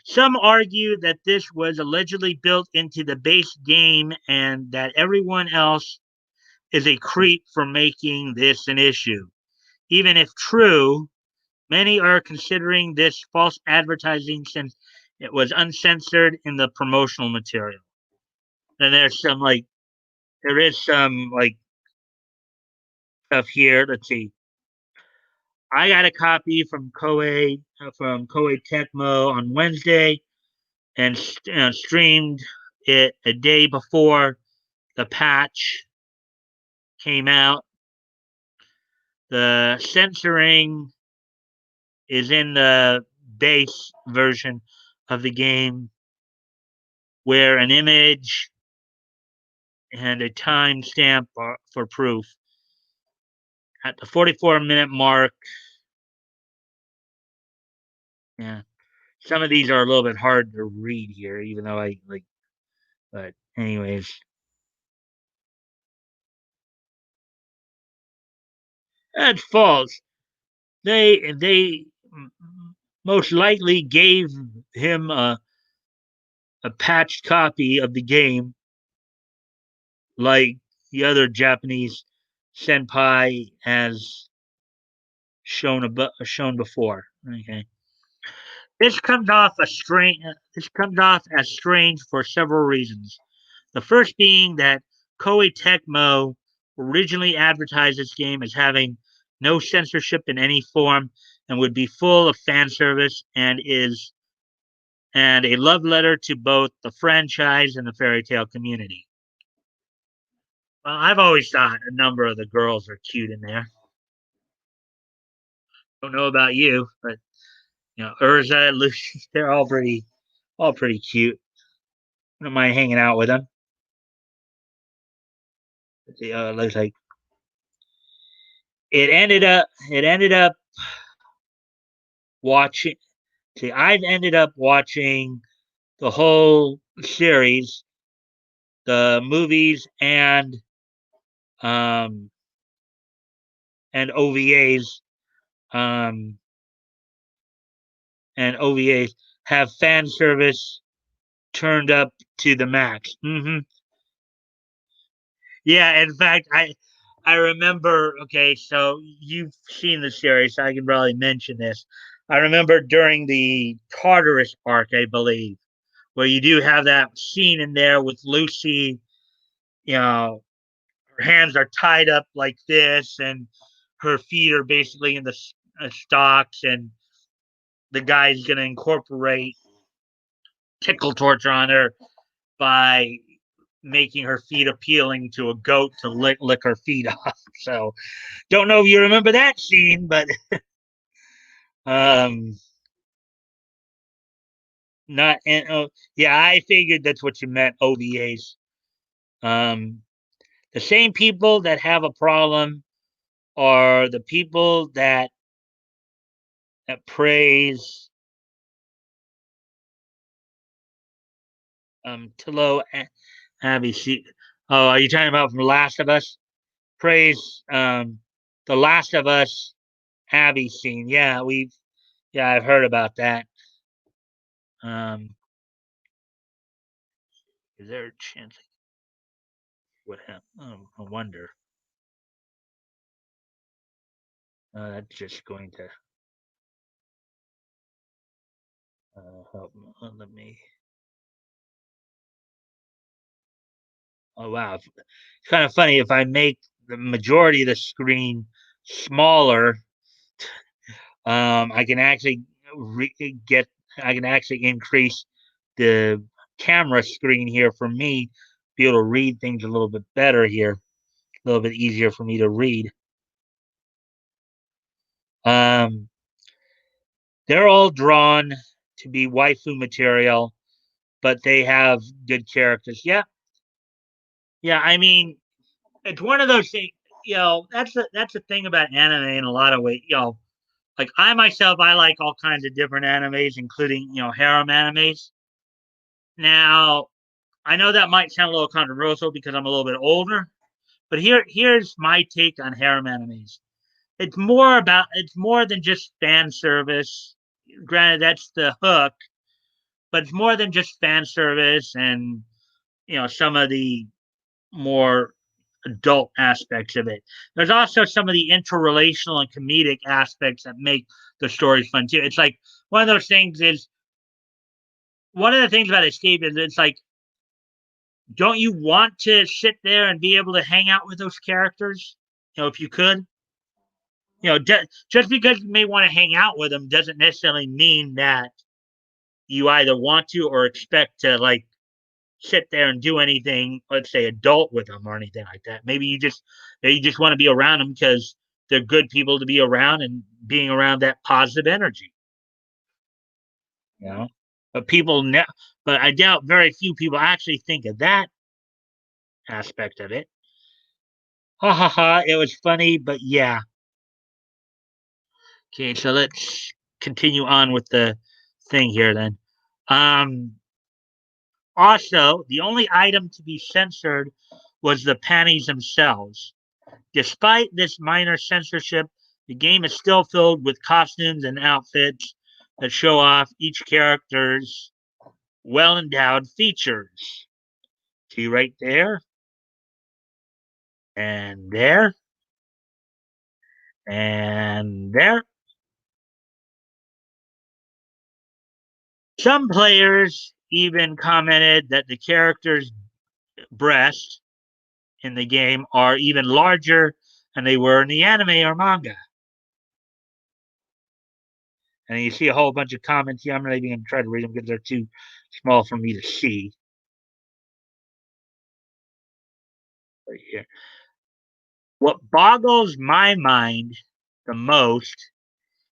some argue that this was allegedly built into the base game and that everyone else is a creep for making this an issue. Even if true, many are considering this false advertising since it was uncensored in the promotional material. And there is some like stuff here. Let's see. I got a copy from Koei Tecmo on Wednesday and streamed it a day before the patch came out. The censoring is in the base version of the game, where an image and a timestamp for proof. At the 44-minute mark, yeah, some of these are a little bit hard to read here, even though I like. But anyways, that's false. They most likely gave him a patched copy of the game, like the other Japanese senpai has shown before. Okay, this comes off as strange for several reasons. The first being that Koei Tecmo originally advertised this game as having no censorship in any form and would be full of fan service and a love letter to both the franchise and the fairy tale community. Well, I've always thought a number of the girls are cute in there. Don't know about you, but Urza, Lucy, they're all pretty cute. I don't mind hanging out with them. Looks like it ended up watching. See, I've ended up watching the whole series, the movies um and OVAs, um and OVAs have fan service turned up to the max. Yeah, in fact, I remember. Okay, so you've seen the series, so I can probably mention this. I remember during the Tartarus arc, I believe, where you do have that scene in there with Lucy. You know, her hands are tied up like this, and her feet are basically in the stocks, and the guy's going to incorporate tickle torture on her by making her feet appealing to a goat to lick her feet off. So don't know if you remember that scene, but um, not. And yeah, I figured that's what you meant. OVAs. Um, the same people that have a problem are the people that praise Tilo Abbey. Oh, are you talking about from Last of Us? Praise the Last of Us Abby scene. Yeah, I've heard about that. Um, is there a chance what happened? Oh, I wonder. That's just going to help. Let me. Oh wow, it's kind of funny if I make the majority of the screen smaller. I can actually get. I can actually increase the camera screen here for me, be able to read things a little bit better here, a little bit easier for me to read. Um, they're all drawn to be waifu material, but they have good characters. Yeah, yeah. I mean, it's one of those things. That's the thing about anime in a lot of ways. Like I myself, I like all kinds of different animes, including harem animes. Now, I know that might sound a little controversial because I'm a little bit older, but here's my take on harem animes. It's more than just fan service. Granted, that's the hook, but it's more than just fan service and some of the more adult aspects of it. There's also some of the interrelational and comedic aspects that make the stories fun too. It's like one of those things is one of the things about Escape is it's like, don't you want to sit there and be able to hang out with those characters? If you could, just because you may want to hang out with them doesn't necessarily mean that you either want to or expect to like sit there and do anything, let's say adult with them or anything like that. Maybe you just want to be around them because they're good people to be around and being around that positive energy. You know, but but I doubt very few people actually think of that aspect of it. Ha ha ha! It was funny, but yeah. Okay, so let's continue on with the thing here then. Um, Also, the only item to be censored was the panties themselves. Despite this minor censorship, the game is still filled with costumes and outfits that show off each character's well endowed features. See right there, and there, and there. Some players even commented that the character's breasts in the game are even larger than they were in the anime or manga. And you see a whole bunch of comments here. I'm not even going to try to read them because they're too small for me to see. Right here. What boggles my mind the most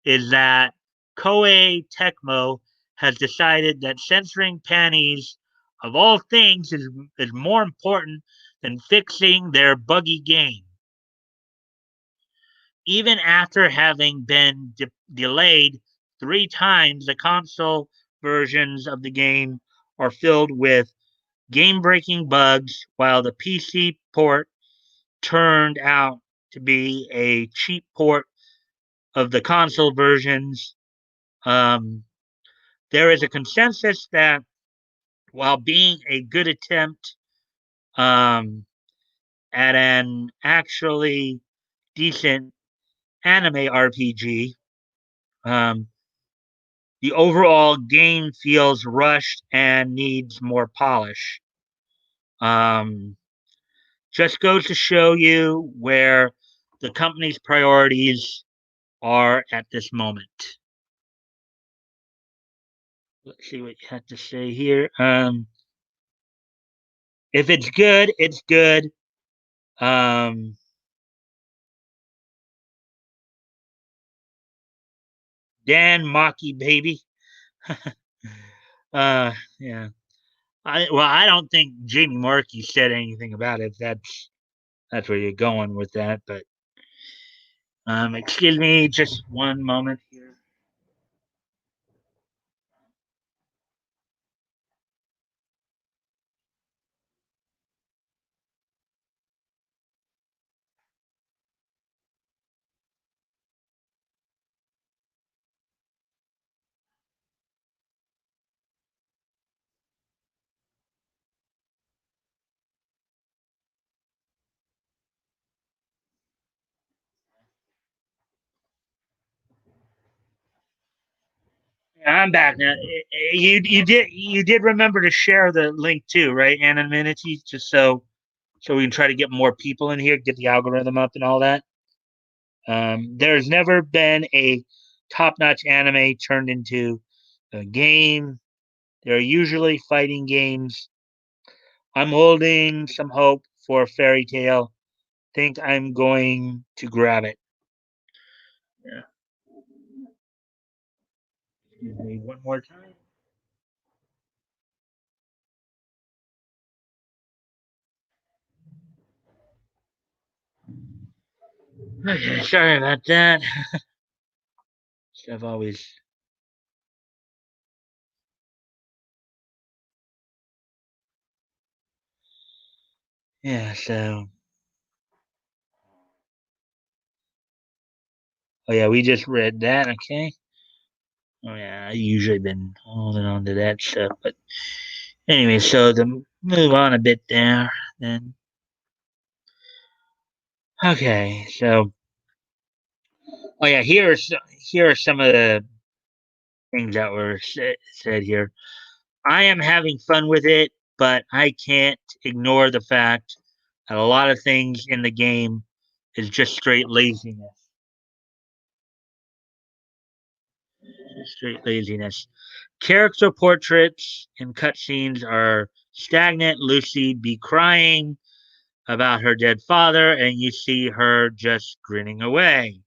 is that Koei Tecmo has decided that censoring panties of all things is more important than fixing their buggy game. Even after having been delayed 3 times, the console versions of the game are filled with game breaking bugs, while the PC port turned out to be a cheap port of the console versions. Um, there is a consensus that while being a good attempt um, at an actually decent anime RPG. Um, the overall game feels rushed and needs more polish. Um, just goes to show you where the company's priorities are at this moment. Let's see what you have to say here. If it's good, it's good. Um, Dan Maki baby. Yeah. I don't think Jamie Markey said anything about it. That's where you're going with that. But excuse me, just one moment here. Yeah, I'm back now. You did remember to share the link too, right? Anonymity, just so we can try to get more people in here, get the algorithm up and all that. There's never been a top-notch anime turned into a game. They're usually fighting games. I'm holding some hope for a fairy tale. Think I'm going to grab it. Yeah. Excuse me one more time. Okay, sorry about that. I've always. Yeah, so. Oh, yeah, we just read that, okay? Oh, yeah, I usually been holding on to that stuff. But anyway, so to move on a bit there, then. Okay, so. Oh, yeah, here are some of the things that were said here. I am having fun with it, but I can't ignore the fact that a lot of things in the game is just straight laziness. Straight laziness. Character portraits and cutscenes are stagnant. Lucy be crying about her dead father, and you see her just grinning away.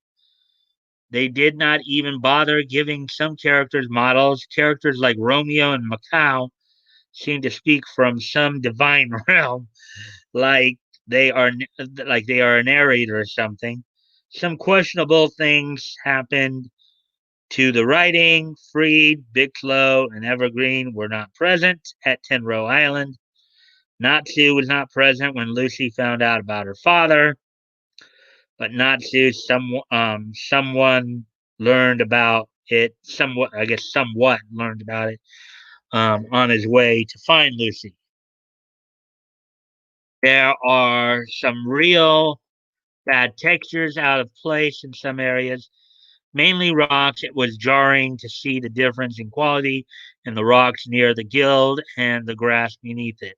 They did not even bother giving some characters models. Characters like Romeo and Macau seem to speak from some divine realm, like they are a narrator or something. Some questionable things happened to the writing. Freed, Bixlow, and Evergreen were not present at Tenro Island. Natsu was not present when Lucy found out about her father, but Natsu, someone learned about it. Somewhat, I guess, somewhat learned about it on his way to find Lucy. There are some real bad textures out of place in some areas, mainly rocks. It was jarring to see the difference in quality in the rocks near the guild and the grass beneath it.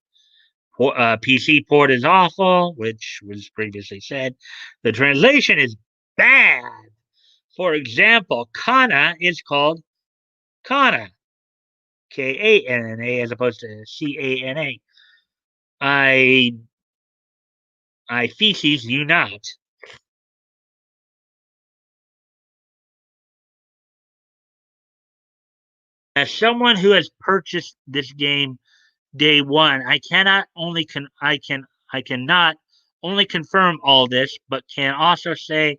PC port is awful, which was previously said. The translation is bad. For example, Kana is called Kana, Kanna, as opposed to Cana. I I feces you not. As someone who has purchased this game day one, I cannot only confirm all this, but can also say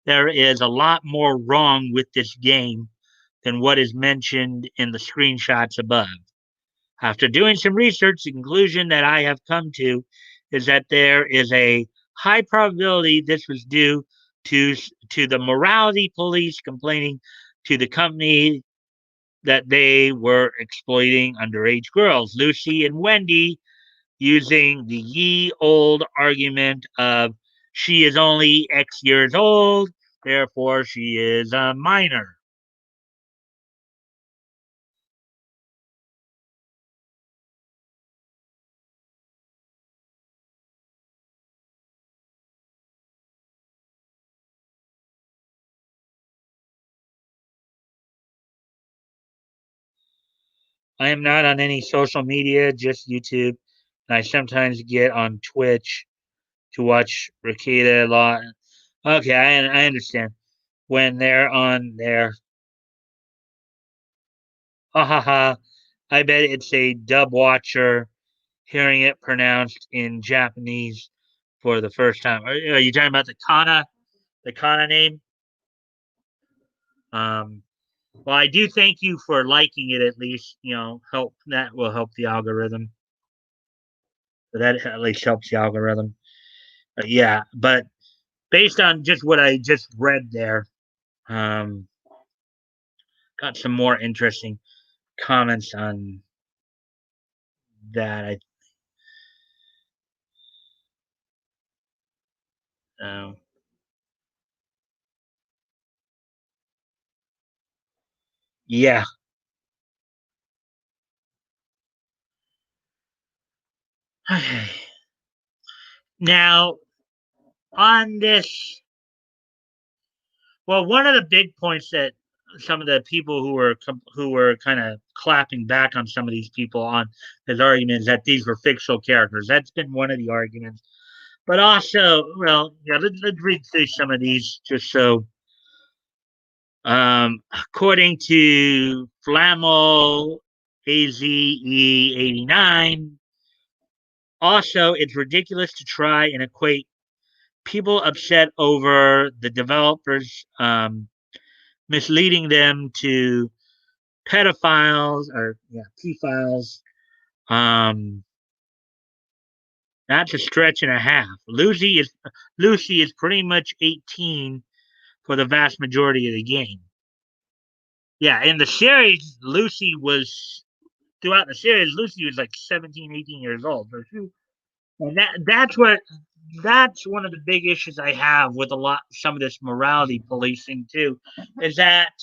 there is a lot more wrong with this game than what is mentioned in the screenshots above. After doing some research, the conclusion that I have come to is that there is a high probability this was due to to the morality police complaining to the company that they were exploiting underage girls. Lucy and Wendy, using the ye old argument of she is only X years old, therefore she is a minor. I am not on any social media, just YouTube. And I sometimes get on Twitch to watch Ricada a lot. Okay, I understand. When they're on there, ha ha ha. I bet it's a dub watcher hearing it pronounced in Japanese for the first time. Are you talking about the Kana name? Um, well, I do thank you for liking it. At least help that will help the algorithm. That at least helps the algorithm. Yeah, but based on just what I just read there, um, got some more interesting comments on that. Uh, yeah. Okay. Now on this, well, one of the big points that some of the people who were kind of clapping back on some of these people on his argument is that these were fictional characters. That's been one of the arguments. But also, well, yeah, let's read through some of these just so. According to Flamo AZE89, also, it's ridiculous to try and equate people upset over the developers misleading them to pedophiles or pedophiles. Um, that's a stretch and a half. Lucy is pretty much 18 for the vast majority of the game. Yeah, in the series, Lucy was throughout the series. Lucy was like 17, 18 years old. And that's one of the big issues I have with some of this morality policing too, is that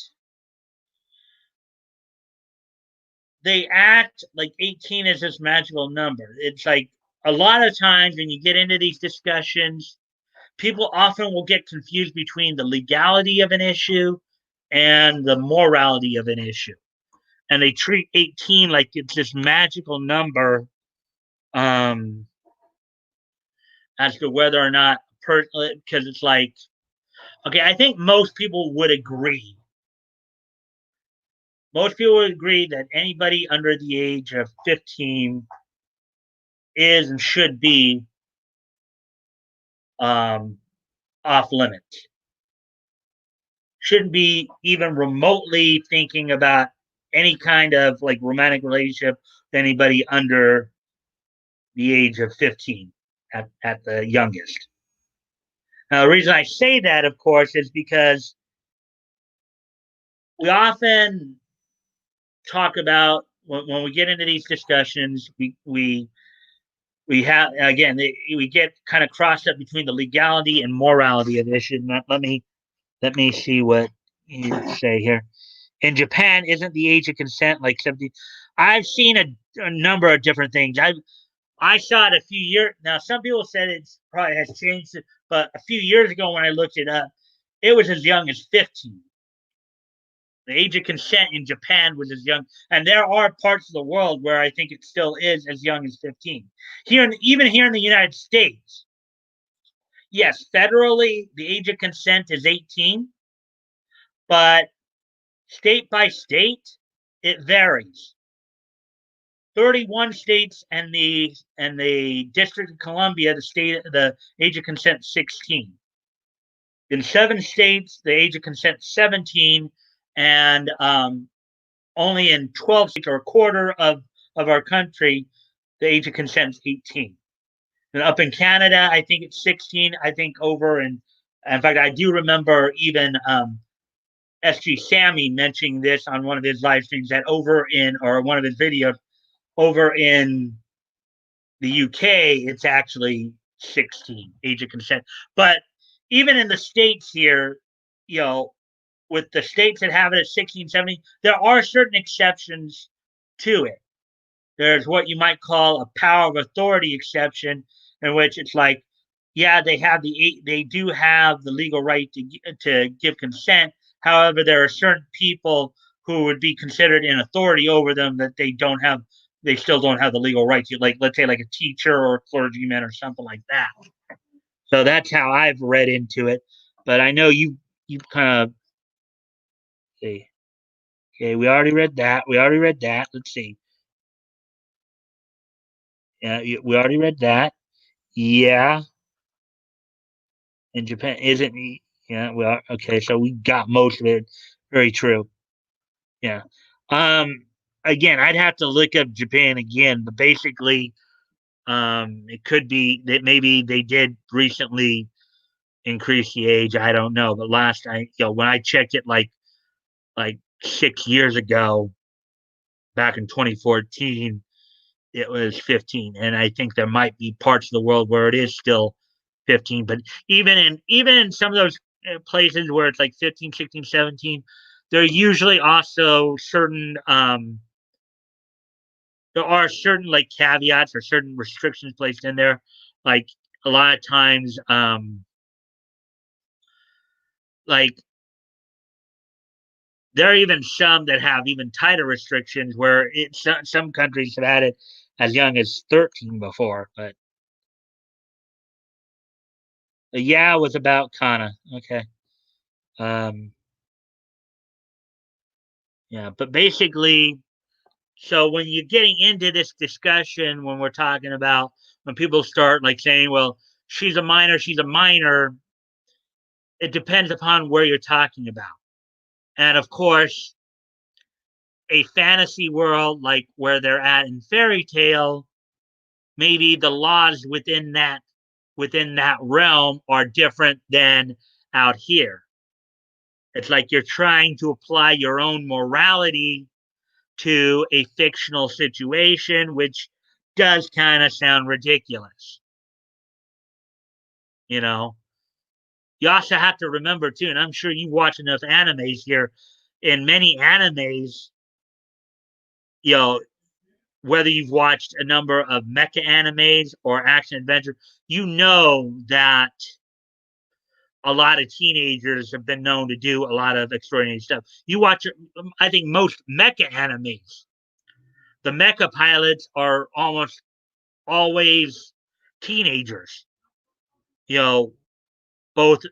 they act like 18 is this magical number. It's like a lot of times when you get into these discussions, people often will get confused between the legality of an issue and the morality of an issue. And they treat 18 like it's this magical number um, as to whether or not, because it's like, okay, I think most people would agree. Most people would agree that anybody under the age of 15 is and should be um, off limits. Shouldn't be even remotely thinking about any kind of like romantic relationship with anybody under the age of 15 at the youngest. Now, the reason I say that, of course, is because we often talk about when we get into these discussions, we have again we get kind of crossed up between the legality and morality of this. And let me see what you say here. In Japan, isn't the age of consent like 70? I've seen a number of different things. I saw it a few years now. Some people said it probably has changed, but a few years ago when I looked it up, it was as young as 15. The age of consent in Japan was as young, and there are parts of the world where I think it still is as young as 15. Even here in the United States, yes, federally the age of consent is 18, but state by state it varies. 31 states and the District of Columbia, the age of consent 16. In 7 states, the age of consent 17, and only in 12 states or a quarter of our country, the age of consent is 18. And up in Canada, I think it's 16. I think in fact, I do remember even SG Sammy mentioning this on one of his live streams that over in, or one of his videos, over in the UK, it's actually 16, age of consent. But even in the states here, you know, with the states that have it at 16, 17, there are certain exceptions to it. There's what you might call a power of authority exception, in which it's like, yeah, they do have the legal right to give consent. However, there are certain people who would be considered in authority over them that they still don't have the legal right to, like, let's say like a teacher or a clergyman or something like that. So that's how I've read into it. But I know you kind of see. Okay, we already read that. We already read that. Let's see. Yeah, we already read that. Yeah, in Japan isn't he? Yeah, well, okay, so we got most of it. Very true. Yeah. Um, Again, I'd have to look up Japan again, but basically, it could be that maybe they did recently increase the age. I don't know, but when I checked it, like 6 years ago, back in 2014, it was 15, and I think there might be parts of the world where it is still 15. But even in some of those places where it's like 15, 16, 17, there are usually also there are certain like caveats or certain restrictions placed in there. Like a lot of times, like there are even some that have even tighter restrictions where some countries have had it as young as 13 before. But yeah, it was about Kana. Okay. Um, yeah, but basically, so when you're getting into this discussion, when we're talking about when people start like saying, well, she's a minor, it depends upon where you're talking about. And of course, a fantasy world like where they're at in fairy tale, maybe the laws within that realm are different than out here. It's like you're trying to apply your own morality to a fictional situation, which does kind of sound ridiculous. You know, you also have to remember too, and I'm sure you watch enough animes here. In many animes, you know, whether you've watched a number of mecha animes or action adventure, you know that a lot of teenagers have been known to do a lot of extraordinary stuff. You watch, I think, most mecha animes. The mecha pilots are almost always teenagers. You know, both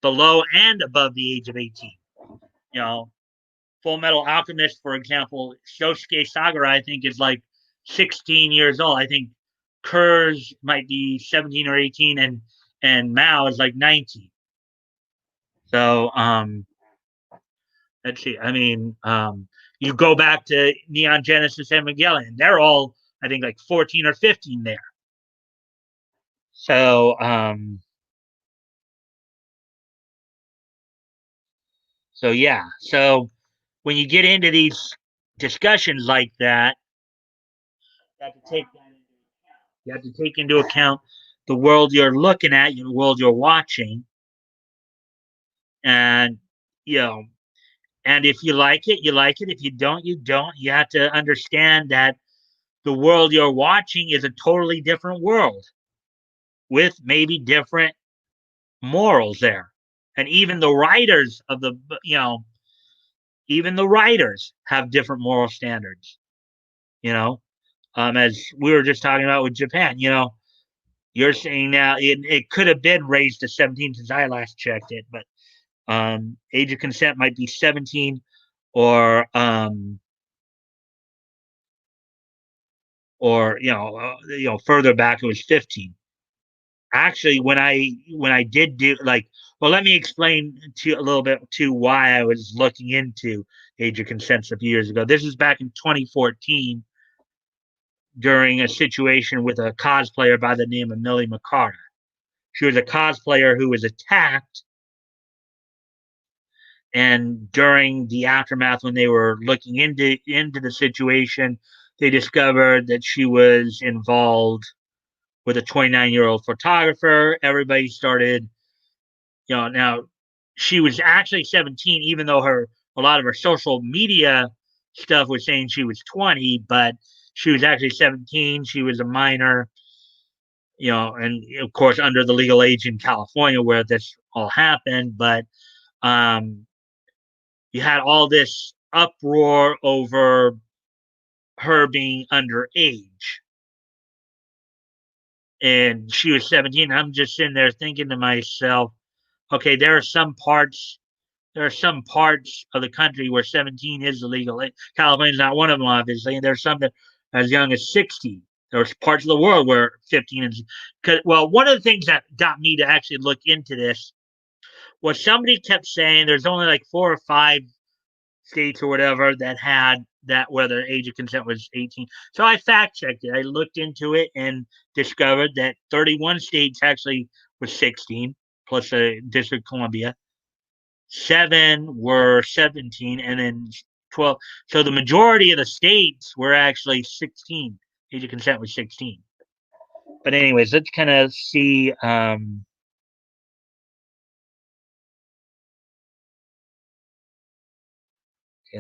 below and above the age of 18. You know, Full Metal Alchemist, for example, Shosuke Sagara, I think, is like 16 years old. I think Kurz might be 17 or 18, and Mao is like 19. So let's see. I mean, you go back to Neon Genesis Evangelion; they're all, I think, like 14 or 15 there. So yeah. So when you get into these discussions like that, you have to take that into account. You have to take into account the world you're looking at, the world you're watching, and you know, and if you like it, you like it. If you don't, you don't. You have to understand that the world you're watching is a totally different world with maybe different morals there, and even the writers of even the writers have different moral standards. You know, as we were just talking about with Japan, you're saying now it could have been raised to 17 since I last checked it, but age of consent might be 17, or further back it was 15. Actually, when I did do, like, well, let me explain to you a little bit to why I was looking into age of consent a few years ago. This is back in 2014 during a situation with a cosplayer by the name of Millie Makara. She was a cosplayer who was attacked, and during the aftermath, when they were looking into the situation, they discovered that she was involved with a 29-year-old photographer. Everybody started, now she was actually 17, even though a lot of her social media stuff was saying she was 20, but she was actually 17. She was a minor, and of course under the legal age in California where this all happened. But um, you had all this uproar over her being underage, and she was 17. I'm just sitting there thinking to myself, okay, there are some parts of the country where 17 is illegal. California's not one of them, obviously, and there's some that as young as 60. There's parts of the world where 15 is. Well, one of the things that got me to actually look into this was somebody kept saying there's only like 4 or 5 states or whatever that had that where the age of consent was 18. So I fact checked it. I looked into it and discovered that 31 states actually was 16, plus the District of Columbia. 7 were 17, and then 12. So the majority of the states were actually 16. Age of consent was 16. But anyways, let's kind of see. I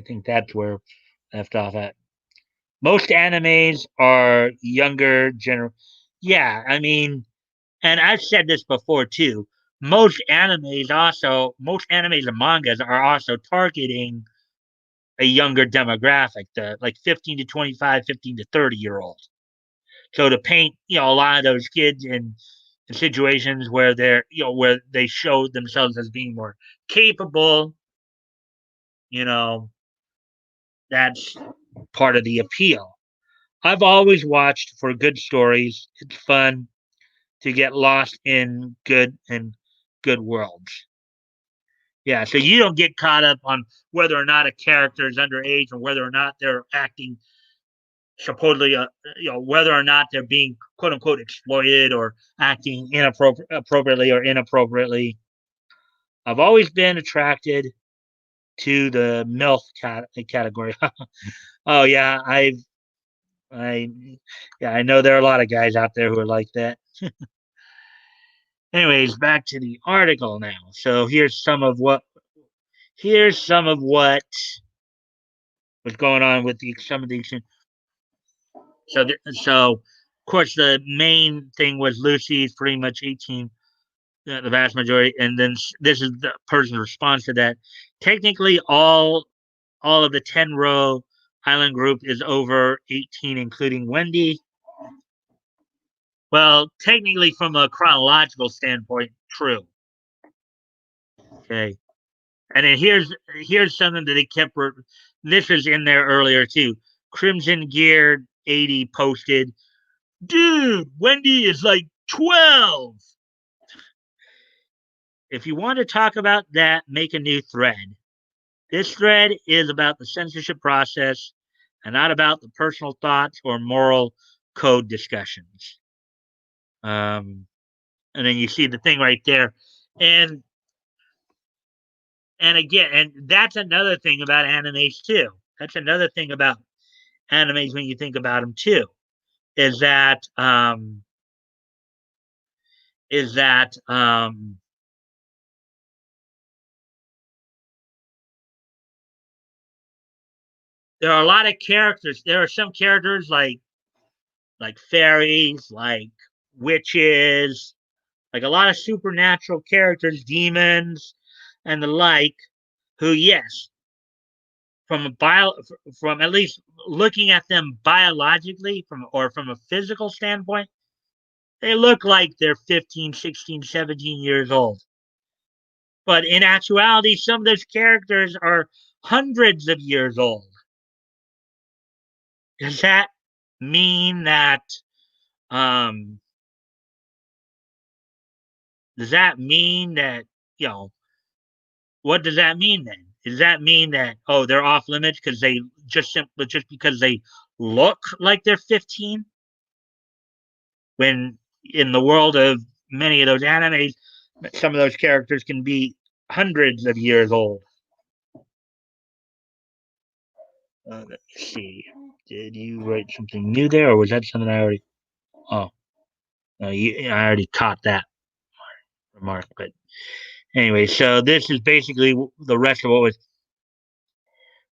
think that's where I left off at. Most animes are younger Yeah, I mean, and I've said this before too. Most animes and mangas are also targeting a younger demographic, the like 15 to 25, 15 to 30-year olds. So to paint, a lot of those kids in situations where where they show themselves as being more capable, you know, that's part of the appeal. I've always watched for good stories. It's fun to get lost in good worlds. Yeah, so you don't get caught up on whether or not a character is underage or whether or not they're acting supposedly, whether or not they're being quote unquote exploited or acting inappropriately or inappropriately. I've always been attracted to the MILF category. Oh yeah, I, yeah, I know there are a lot of guys out there who are like that. Anyways, back to the article now. So here's some of what was going on with some of these. So of course the main thing was Lucy's pretty much 18, the vast majority, and then this is the person's response to that. Technically, all of the 10-row island group is over 18, including Wendy. Well, technically, from a chronological standpoint, true. Okay, and then here's something that they kept. This was in there earlier too. Crimson Gear 80 posted, "Dude, Wendy is like 12. If you want to talk about that, make a new thread. This thread is about the censorship process and not about the personal thoughts or moral code discussions." Um, and then you see the thing right there, and again, and that's another thing about animes too. That's another thing about animes when you think about them too, is that is that there are a lot of characters. There are some characters like fairies, like witches, like a lot of supernatural characters, demons, and the like, who, yes, from at least looking at them biologically from a physical standpoint, they look like they're 15, 16, 17 years old. But in actuality, some of those characters are hundreds of years old. Does that mean that um does that mean that, you know, what does that mean then? Does that mean that, oh, they're off limits because they just because they look like they're 15? When in the world of many of those animes, some of those characters can be hundreds of years old. Let's see. Did you write something new there, or was that something I already? Oh, no, I already caught that remark. But anyway, so this is basically the rest of what was.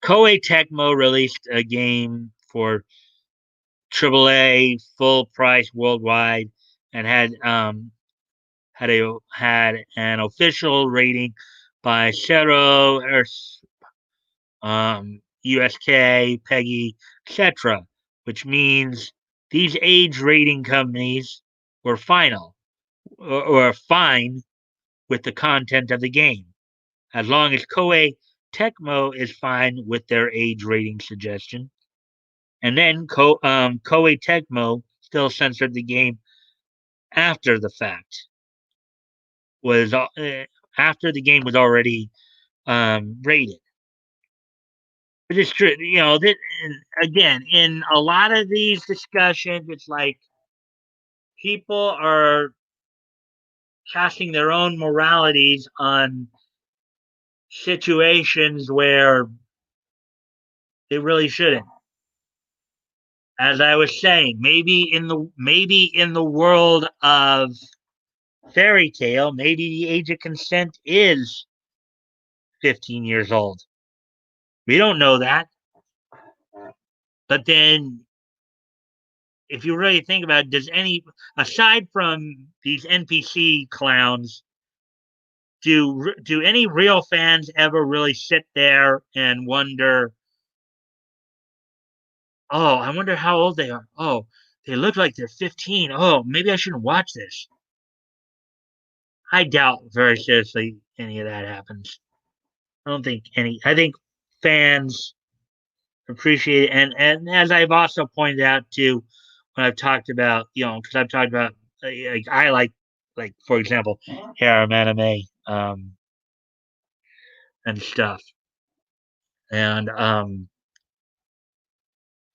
Koei Tecmo released a game for AAA full price worldwide and had an official rating by Zero, USK, Peggy, etc., which means these age rating companies were or fine with the content of the game, as long as Koei Tecmo is fine with their age rating suggestion. And then Koei Tecmo still censored the game after the fact. Was After the game was already rated. But it's true, again, in a lot of these discussions, it's like people are casting their own moralities on situations where they really shouldn't. As I was saying, maybe in the world of fairy tale, maybe the age of consent is 15 years old. We don't know that. But then if you really think about it, aside from these NPC clowns, do any real fans ever really sit there and wonder, oh, I wonder how old they are. Oh, they look like they're 15. Oh, maybe I shouldn't watch this. I doubt very seriously any of that happens. I don't think any. I think fans appreciate it, and as I've also pointed out too, when I've talked about, because I've talked about, like I like for example, harem anime, and stuff, and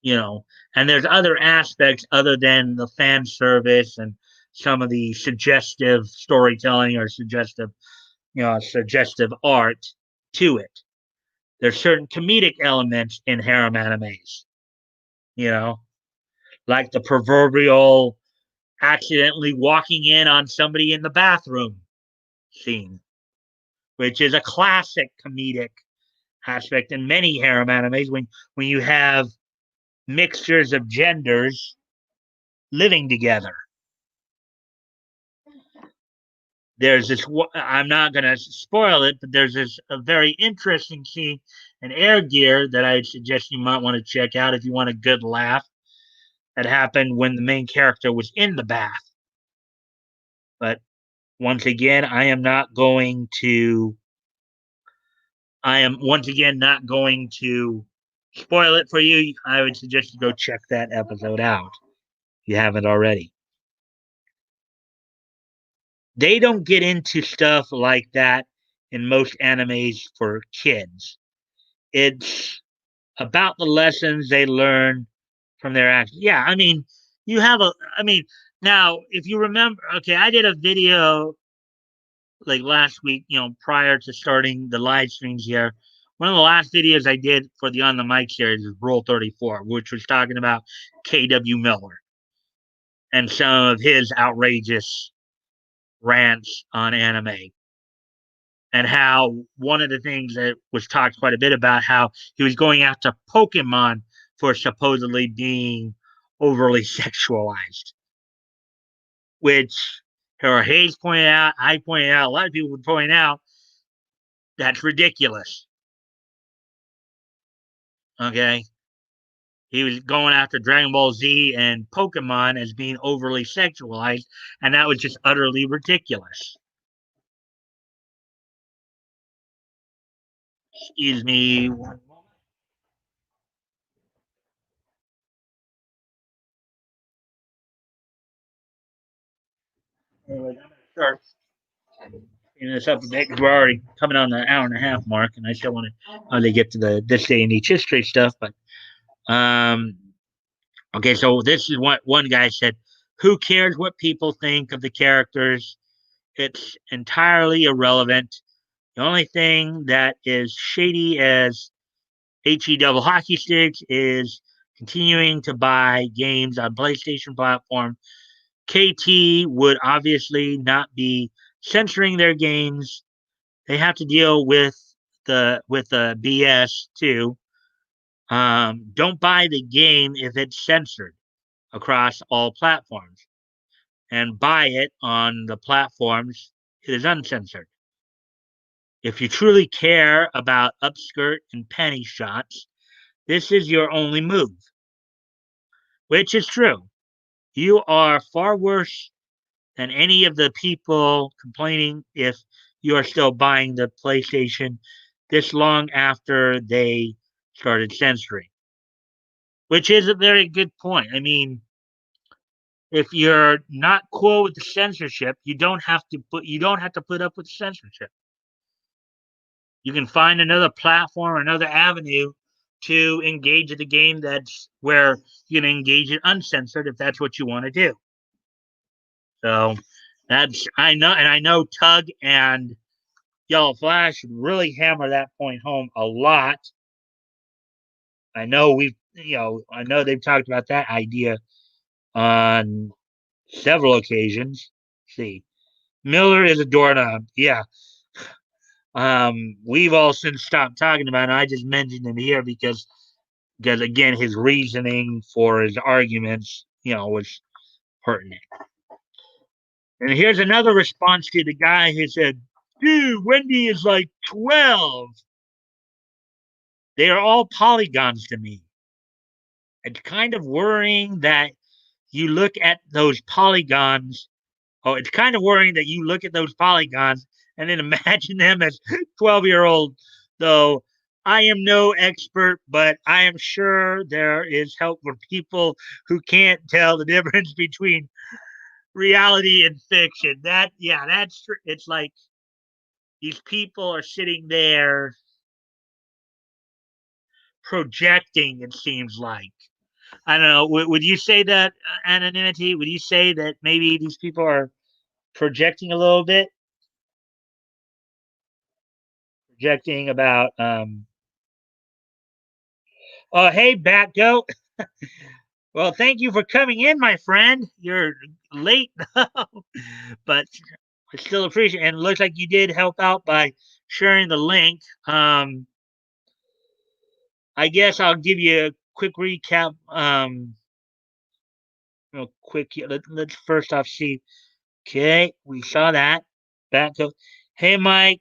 you know, and there's other aspects other than the fan service and some of the suggestive storytelling or suggestive art to it. There's certain comedic elements in harem animes, you know, like the proverbial accidentally walking in on somebody in the bathroom scene, which is a classic comedic aspect in many harem animes when you have mixtures of genders living together. There's this. I'm not going to spoil it, but there's this a very interesting scene in Air Gear that I suggest you might want to check out if you want a good laugh. That happened when the main character was in the bath. But once again, I am once again not going to spoil it for you. I would suggest you go check that episode out if you haven't already. They don't get into stuff like that in most animes for kids. It's about the lessons they learn from their actions. Yeah, I mean, you have a, I mean, now if you remember, okay, I did a video like last week, prior to starting the live streams here. One of the last videos I did for the On the Mic series is Rule 34, which was talking about K.W. Miller and some of his outrageous rants on anime. And how one of the things that was talked quite a bit about how he was going after Pokemon for supposedly being overly sexualized, which Hayes pointed out, I pointed out, a lot of people would point out that's ridiculous. Okay. He was going after Dragon Ball Z and Pokemon as being overly sexualized, and that was just utterly ridiculous. Excuse me. Anyway, I'm going to start this up a bit because we're already coming on the hour and a half mark, and I still want to get to the this day and age history stuff. But um, okay, so this is what one guy said: "Who cares what people think of the characters? It's entirely irrelevant. The only thing that is shady as HE double hockey sticks is continuing to buy games on PlayStation platform, KT would obviously not be censoring their games. They have to deal with the BS too. Don't buy the game if it's censored across all platforms, and buy it on the platforms it is uncensored. If you truly care about upskirt and penny shots, this is your only move, which is true. You are far worse than any of the people complaining if you are still buying the PlayStation this long after they started censoring, which is a very good point. I mean, if you're not cool with the censorship, you don't have to put up with censorship. You can find another platform, another avenue to engage in the game that's where you can engage it uncensored if that's what you want to do. So that's I know Tug and Yellow Flash really hammer that point home a lot. I know they've talked about that idea on several occasions. Let's see, Miller is a doorknob. Yeah. We've all since stopped talking about it. I just mentioned him here because again, his reasoning for his arguments, was pertinent. And here's another response to the guy who said, "Dude, Wendy is like 12. They are all polygons to me. It's kind of worrying that you look at those polygons. Oh, it's kind of worrying that you look at those polygons and then imagine them as 12-year-old, though I am no expert, but I am sure there is help for people who can't tell the difference between reality and fiction." That's true. It's like these people are sitting there projecting, it seems like. I don't know. Would you say that, anonymity? Would you say that maybe these people are projecting a little bit? Projecting about, oh, hey, Batgoat. Well, thank you for coming in, my friend. You're late, but I still appreciate it. And it looks like you did help out by sharing the link. I guess I'll give you a quick recap. Real quick. Let's first off see. Okay, we saw that. Back to, hey, Mike.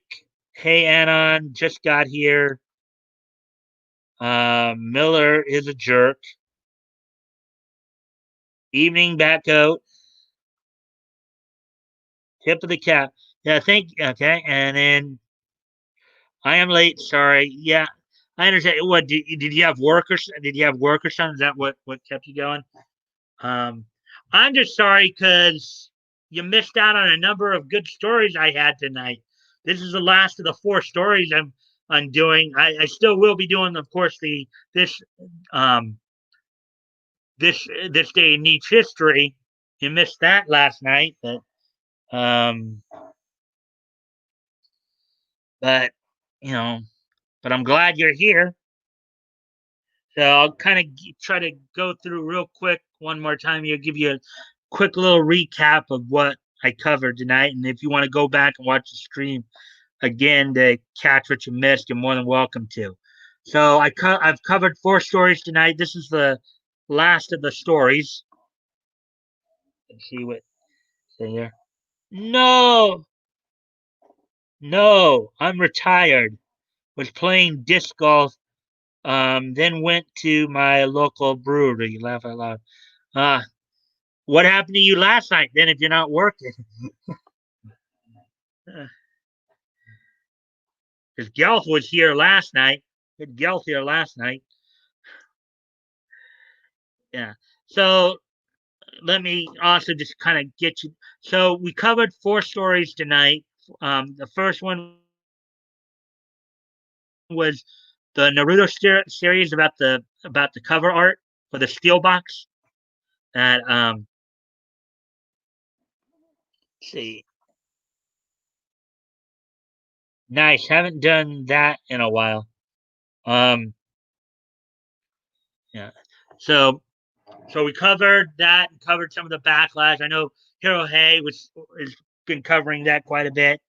Hey, Anon. Just got here. Miller is a jerk. Evening, Batgoat. Tip of the cap. Yeah, okay, and then I am late. Sorry. Yeah, I understand. What did you have work or did you have work or something? Is that what kept you going? Um, I'm just sorry because you missed out on a number of good stories I had tonight. This is the last of the four stories I'm doing. I still will be doing, of course, the um this day in Nietzsche history. You missed that last night, um, but you know, but I'm glad you're here. So I'll kind of try to go through real quick one more time here, give you a quick little recap of what I covered tonight. And if you want to go back and watch the stream again to catch what you missed, you're more than welcome to. So I've covered four stories tonight. This is the last of the stories. Let's see what say here. No, no, I'm retired. Was playing disc golf. Then went to my local brewery. You laugh out loud. Uh, what happened to you last night then if you're not working? Because Gelf was here last night. Had Gelf here last night. Yeah. So let me also just kind of get you. So we covered four stories tonight. The first one was the Naruto series about the cover art for the steel box. That let's see, nice. Haven't done that in a while. Um, yeah. So so we covered that and covered some of the backlash. I know Hero Hay was has been covering that quite a bit.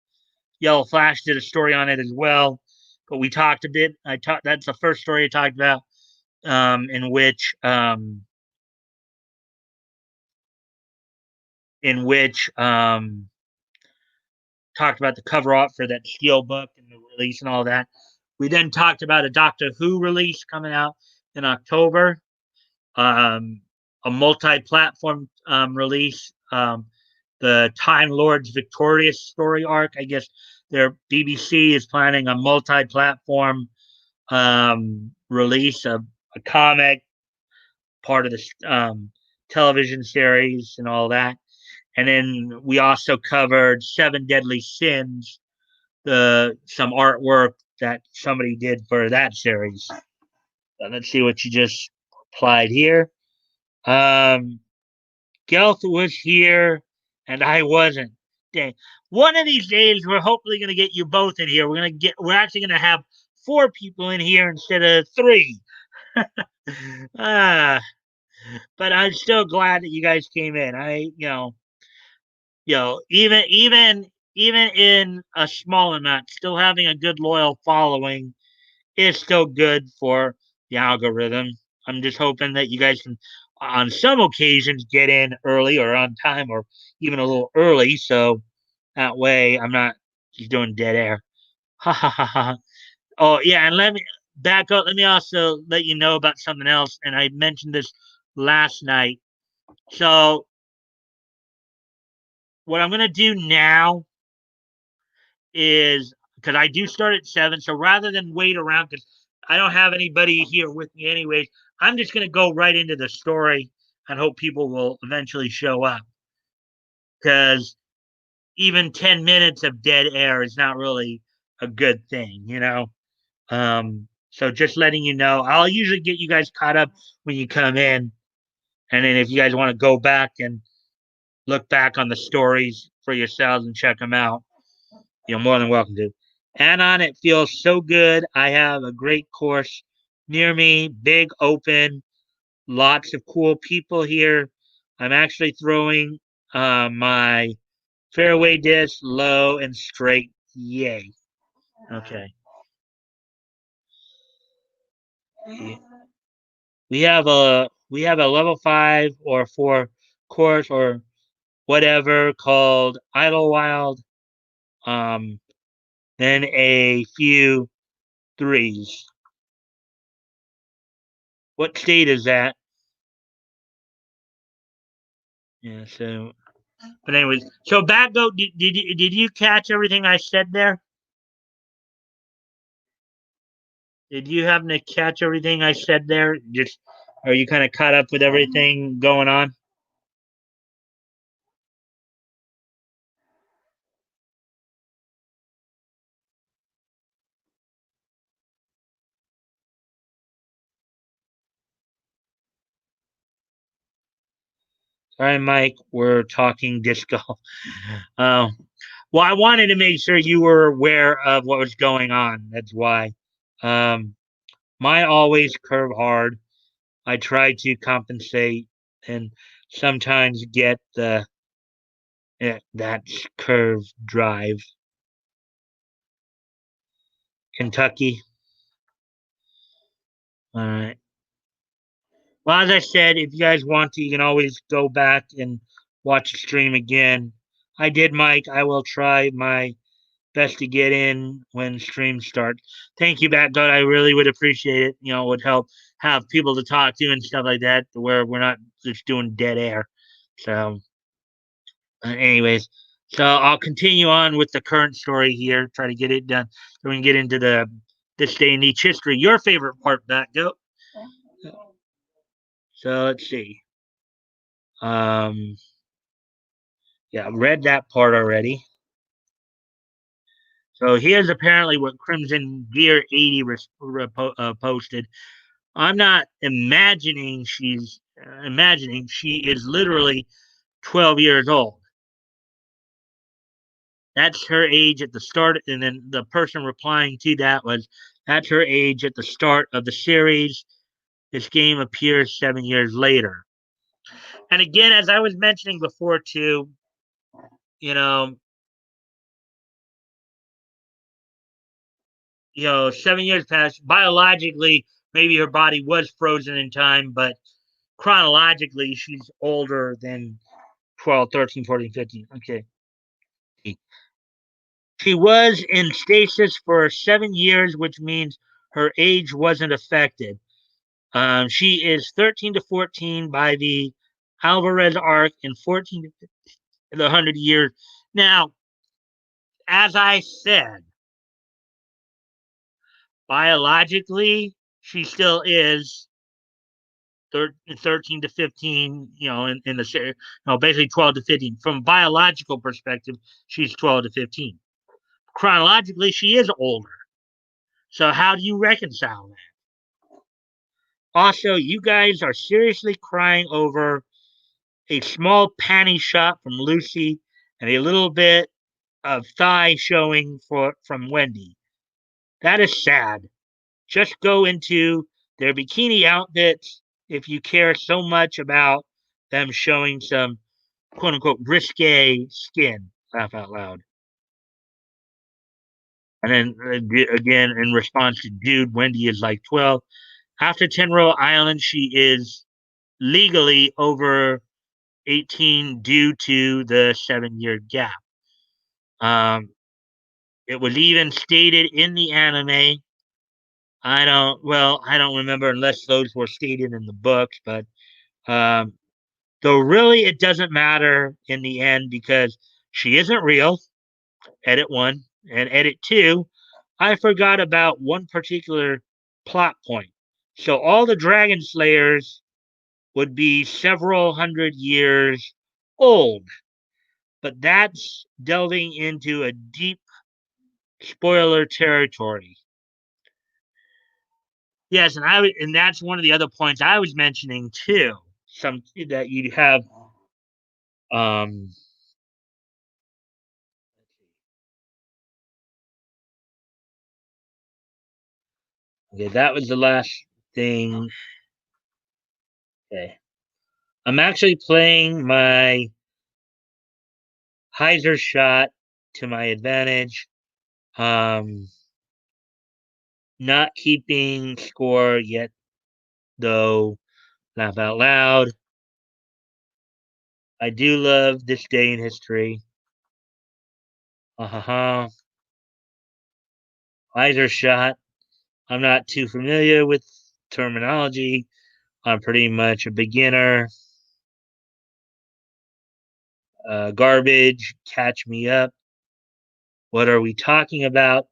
Yellow Flash did a story on it as well, but we talked a bit. I talked. That's the first story I talked about, in which in which talked about the cover art for that Steel book and the release and all that. We then talked about a Doctor Who release coming out in October, um, a multi-platform release, the Time Lord's Victorious story arc. I guess their BBC is planning a multi-platform release of a comic, part of the television series, and all that. And then we also covered Seven Deadly Sins, the some artwork that somebody did for that series. Let's see what you just applied here. Um, Gelth was here, and I wasn't. Dang. One of these days, we're hopefully going to get you both in here. We're actually going to have four people in here instead of three. ah, but I'm still glad that you guys came in. Even in a small amount, still having a good loyal following is still good for the algorithm. I'm just hoping that you guys can, on some occasions, get in early or on time or even a little early. So that way I'm not just doing dead air. Ha ha ha ha. Oh, yeah. And let me back up. Let me also let you know about something else. And I mentioned this last night. So what I'm going to do now is because I do start at 7. So rather than wait around, because I don't have anybody here with me anyways, I'm just going to go right into the story and hope people will eventually show up. Because even 10 minutes of dead air is not really a good thing. So just letting you know, I'll usually get you guys caught up when you come in. And then if you guys want to go back and look back on the stories for yourselves and check them out, you're more than welcome to. Anon, it feels so good. I have a great course near me, big open, lots of cool people here. I'm actually throwing my fairway disc low and straight. Yay. Okay. We have a level 5 or 4 course or whatever called Idlewild. Um, then a few threes. What state is that? Yeah, so but anyways, so Batgoat, did you catch everything I said there? Did you happen to catch everything I said there? Just are you kind of caught up with everything going on? Sorry, Mike, we're talking disco. Um, well, I wanted to make sure you were aware of what was going on. That's why. Um, mine always curve hard. I try to compensate and sometimes get that curve drive. Kentucky. All right. Well, as I said, if you guys want to, you can always go back and watch the stream again. I did, Mike. I will try my best to get in when streams start. Thank you, Batgoat. I really would appreciate it. It would help have people to talk to and stuff like that, where we're not just doing dead air. So, anyways, so I'll continue on with the current story here. Try to get it done so we can get into the this day in each history. Your favorite part, Batgoat. So let's see. Um, yeah, I read that part already. So here's apparently what Crimson Gear 80 posted. I'm not imagining she is literally 12 years old. That's her age at the start. And then the person replying to that was, that's her age at the start of the series. This game appears 7 years later. And again, as I was mentioning before, too, you know, 7 years passed. Biologically, maybe her body was frozen in time, but chronologically, she's older than 12, 13, 14, 15. Okay. She was in stasis for 7 years, which means her age wasn't affected. She is 13 to 14 by the Alvarez arc and 14 to the 100 years. Now, as I said, biologically, she still is 13 to 15, in the, basically 12 to 15. From a biological perspective, she's 12 to 15. Chronologically, she is older. So, how do you reconcile that? Also, you guys are seriously crying over a small panty shot from Lucy and a little bit of thigh showing from Wendy. That is sad. Just go into their bikini outfits if you care so much about them showing some quote unquote risque skin. Laugh out loud. And then again, in response to Dude, Wendy is like 12. After 10 Row Island, she is legally over 18 due to the 7 year gap. Um, it was even stated in the anime. I don't remember unless those were stated in the books, but um, though really it doesn't matter in the end because she isn't real. Edit one and edit two. I forgot about one particular plot point. So all the dragon slayers would be several hundred years old, but that's delving into a deep spoiler territory. Yes, and that's one of the other points I was mentioning too. Some that you have um okay, that was the last thing. Okay. I'm actually playing my Heiser shot to my advantage. Um Not keeping score yet though. Laugh out loud. I do love this day in history. Ha ha ha. Heiser shot. I'm not too familiar with terminology. I'm pretty much a beginner. Garbage, catch me up. What are we talking about?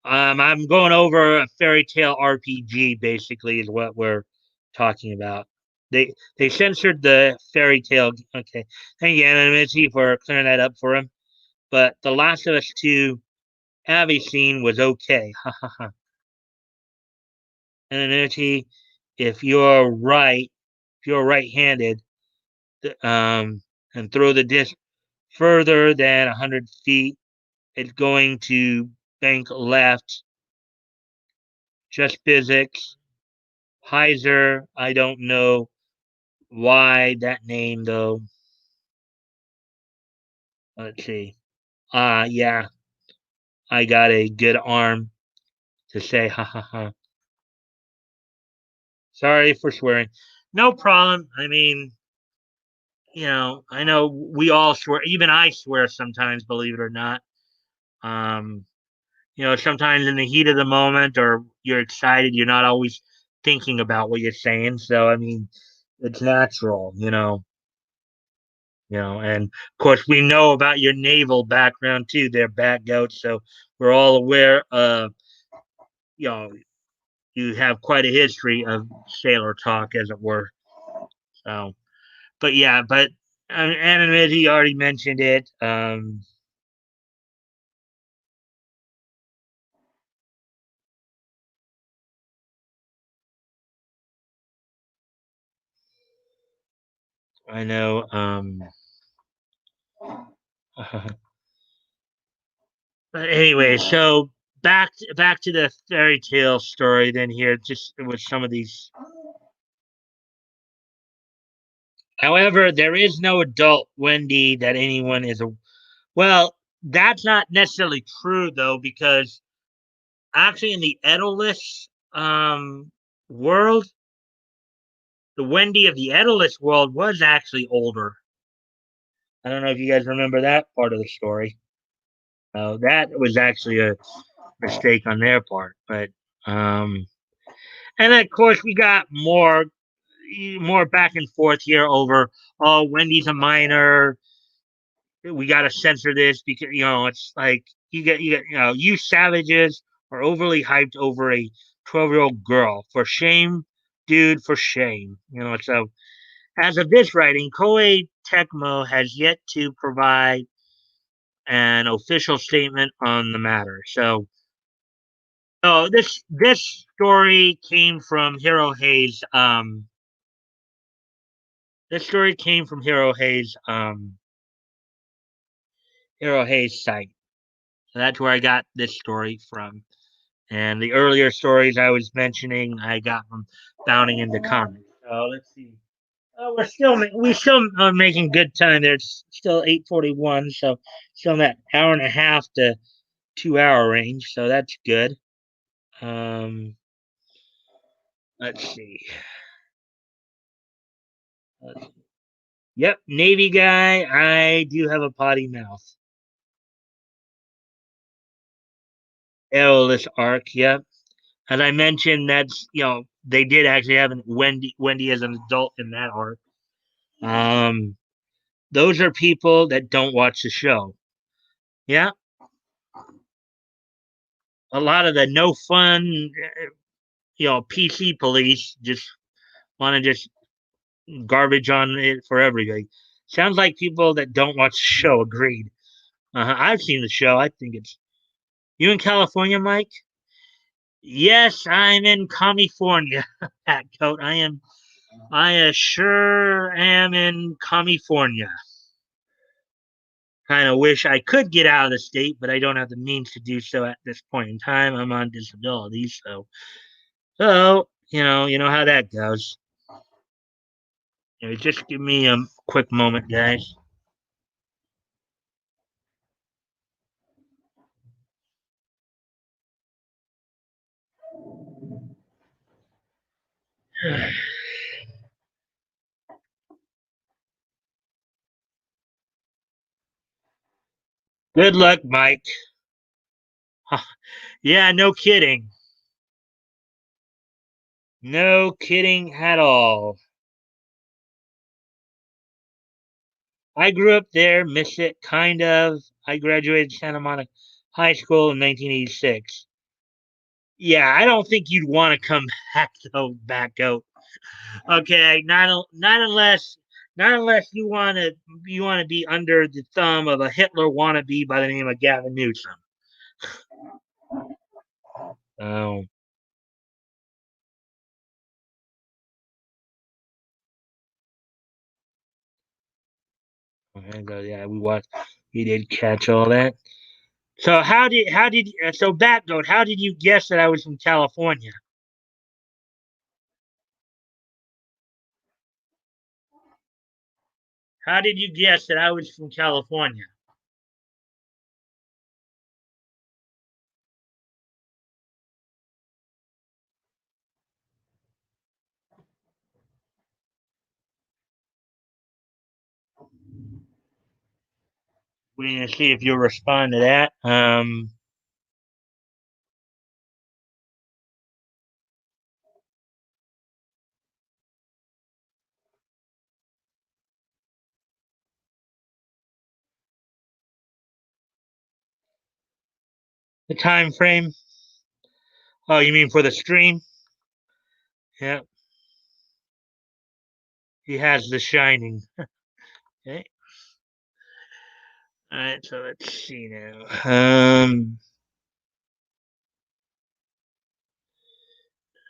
I'm going over a fairy tale RPG. Basically, is what we're talking about. They censored the fairy tale. Okay, thank you, Anonymity, for clearing that up for him. But The Last of Us 2 Abby scene was okay. Anonymity, if you're right-handed, um, and throw the disc further than 100 feet, it's going to bank left. Just physics. Heiser, I don't know why that name though. Let's see. Yeah, I got a good arm to say ha ha ha. Sorry for swearing. No problem. I mean, I know we all swear. Even I swear sometimes, believe it or not. Um, sometimes in the heat of the moment or you're excited, you're not always thinking about what you're saying. So, I mean, it's natural, and of course we know about your naval background too, there, Bat Goat. So we're all aware of, you know, you have quite a history of sailor talk, as it were. So, but yeah, but anonymity already mentioned it. I know. But anyway, so back to the fairy tale story. Then here, just with some of these. However, there is no adult Wendy that anyone is a. Well, that's not necessarily true though, because actually in the Edalus world, the Wendy of the Edalus world was actually older. I don't know if you guys remember that part of the story. That was actually a mistake on their part, but um, and of course we got more back and forth here over, oh, Wendy's a minor, we got to censor this because it's like you get you savages are overly hyped over a 12-year-old girl. For shame, dude, for shame. So as of this writing, Koei Tecmo has yet to provide an official statement on the matter. So, oh, this story came from Hero Hayes. This story came from Hero Hayes site. So that's where I got this story from. And the earlier stories I was mentioning, I got from Bounding into Comics. So let's see. We still are making good time. There's still 8:41, so still in that hour and a half to 2 hour range. So that's good. Um, let's see. Let's see. Yep, Navy guy. I do have a potty mouth. Airless arc. Yep. As I mentioned, that's they did actually have Wendy as an adult in that arc. Um, those are people that don't watch the show. Yeah, a lot of the no fun, PC police just want to just garbage on it for everybody. Sounds like people that don't watch the show agreed. I've seen the show. I think it's you in California, Mike. Yes, I'm in California. Hat coat. I am. I sure am in California. Kind of wish I could get out of the state, but I don't have the means to do so at this point in time. I'm on disability, so how that goes. Just give me a quick moment, guys. Good luck, Mike. Yeah, no kidding. No kidding at all. I grew up there, miss it, kind of. I graduated Santa Monica High School in 1986. Yeah, I don't think you'd want to come back though, back out. Okay, not unless you want to be under the thumb of a Hitler wannabe by the name of Gavin Newsom. Oh, okay, so yeah, we did catch all that. So so Batgoat, how did you guess that I was from California? How did you guess that I was from California? We're gonna see if you'll respond to that. The time frame. Oh, you mean for the stream? Yeah, he has The Shining. Okay. All right, so let's see now.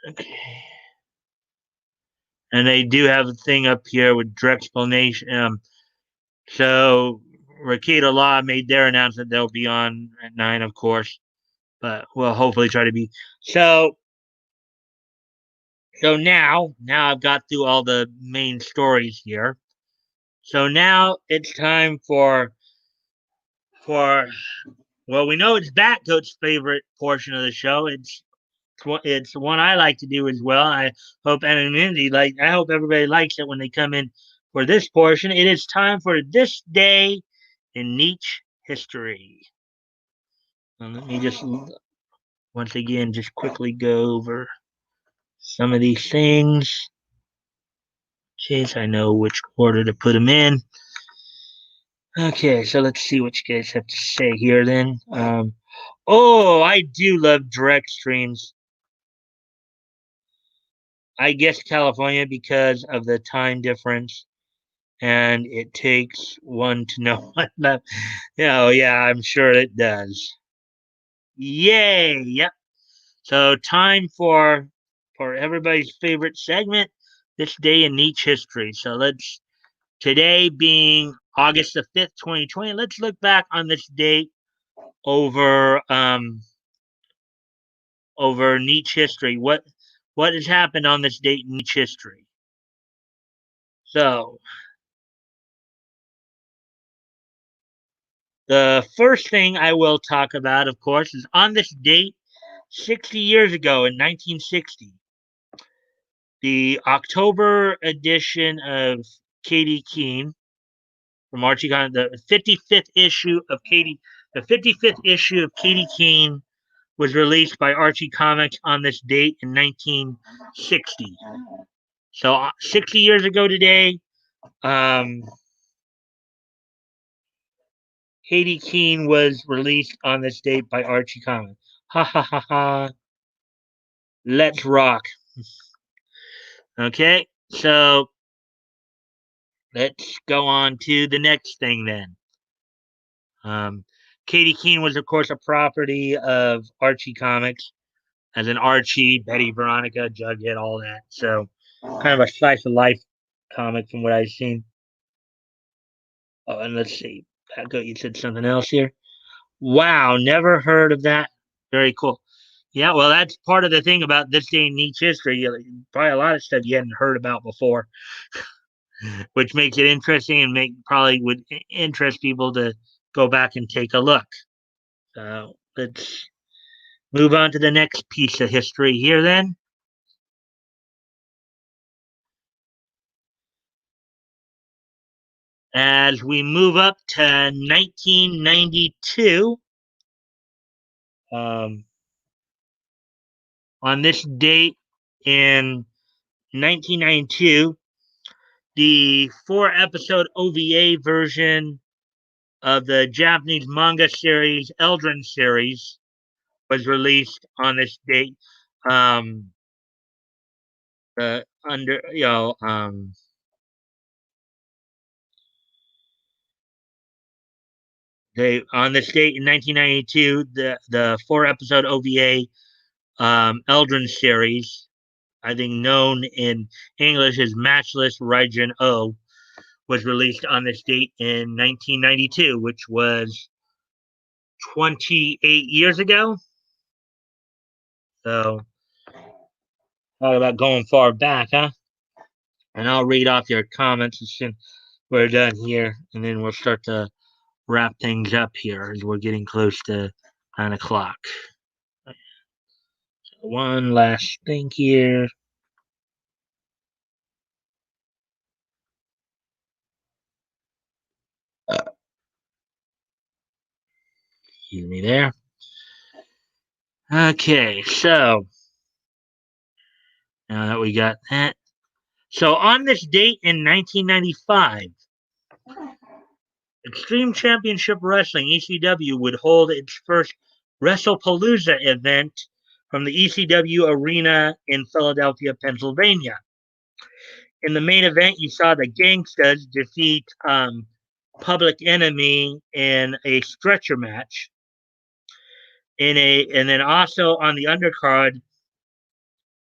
Okay. And they do have a thing up here with direct explanation. So Rakita Law made their announcement they'll be on at 9, of course, but we'll hopefully try to be. So so now I've got through all the main stories here. So now it's time for well, we know it's Batgoat's favorite portion of the show. It's one I like to do as well. I hope anonymity like I hope everybody likes it when they come in for this portion. It is time for this day in niche history. And let me just once again just quickly go over some of these things in case I know which order to put them in. Okay, so let's see what you guys have to say here then. Oh, I do love direct streams. I guess California because of the time difference, and it takes one to know what left. Yeah, I'm sure it does. Yay! Yep. So time for everybody's favorite segment, this day in niche history. So let's today being August the 5th, 2020. Let's look back on this date over over niche history. What has happened on this date in niche history? So the first thing I will talk about, of course, is on this date 60 years ago in 1960, the October edition of Katie Keene from Archie Comics, the 55th issue of Katie Keene was released by Archie Comics on this date in 1960. So 60 years ago today, um, Katie Keene was released on this date by Archie Comics. Ha ha ha ha. Let's rock. Okay, so let's go on to the next thing then. Um, Katie Keene was, of course, a property of Archie Comics, as in Archie, Betty, Veronica, Jughead, all that. So, kind of a slice of life comic from what I've seen. Oh, and let's see. Paco, you said something else here. Wow, never heard of that. Very cool. Yeah, well, that's part of the thing about this day in niche history. Probably a lot of stuff you hadn't heard about before, which makes it interesting and make probably would interest people to go back and take a look. So let's move on to the next piece of history here then. As we move up to 1992, um, on this date in 1992, the 4 episode OVA version of the Japanese manga series Eldrin series was released on this date. Um, under they on this date in 1992, the 4 episode OVA Eldrin series, I think known in English as Matchless Raijin O, was released on this date in 1992, which was 28 years ago. So, talk about going far back, huh? And I'll read off your comments as soon as we're done here, and then we'll start to wrap things up here as we're getting close to 9 o'clock. One last thing here. Excuse me there. Okay, so now that we got that. So on this date in 1995, Extreme Championship Wrestling (ECW) would hold its first WrestlePalooza event from the ECW arena in Philadelphia, Pennsylvania. In the main event, you saw the Gangstas defeat Public Enemy in a stretcher match. And then also on the undercard,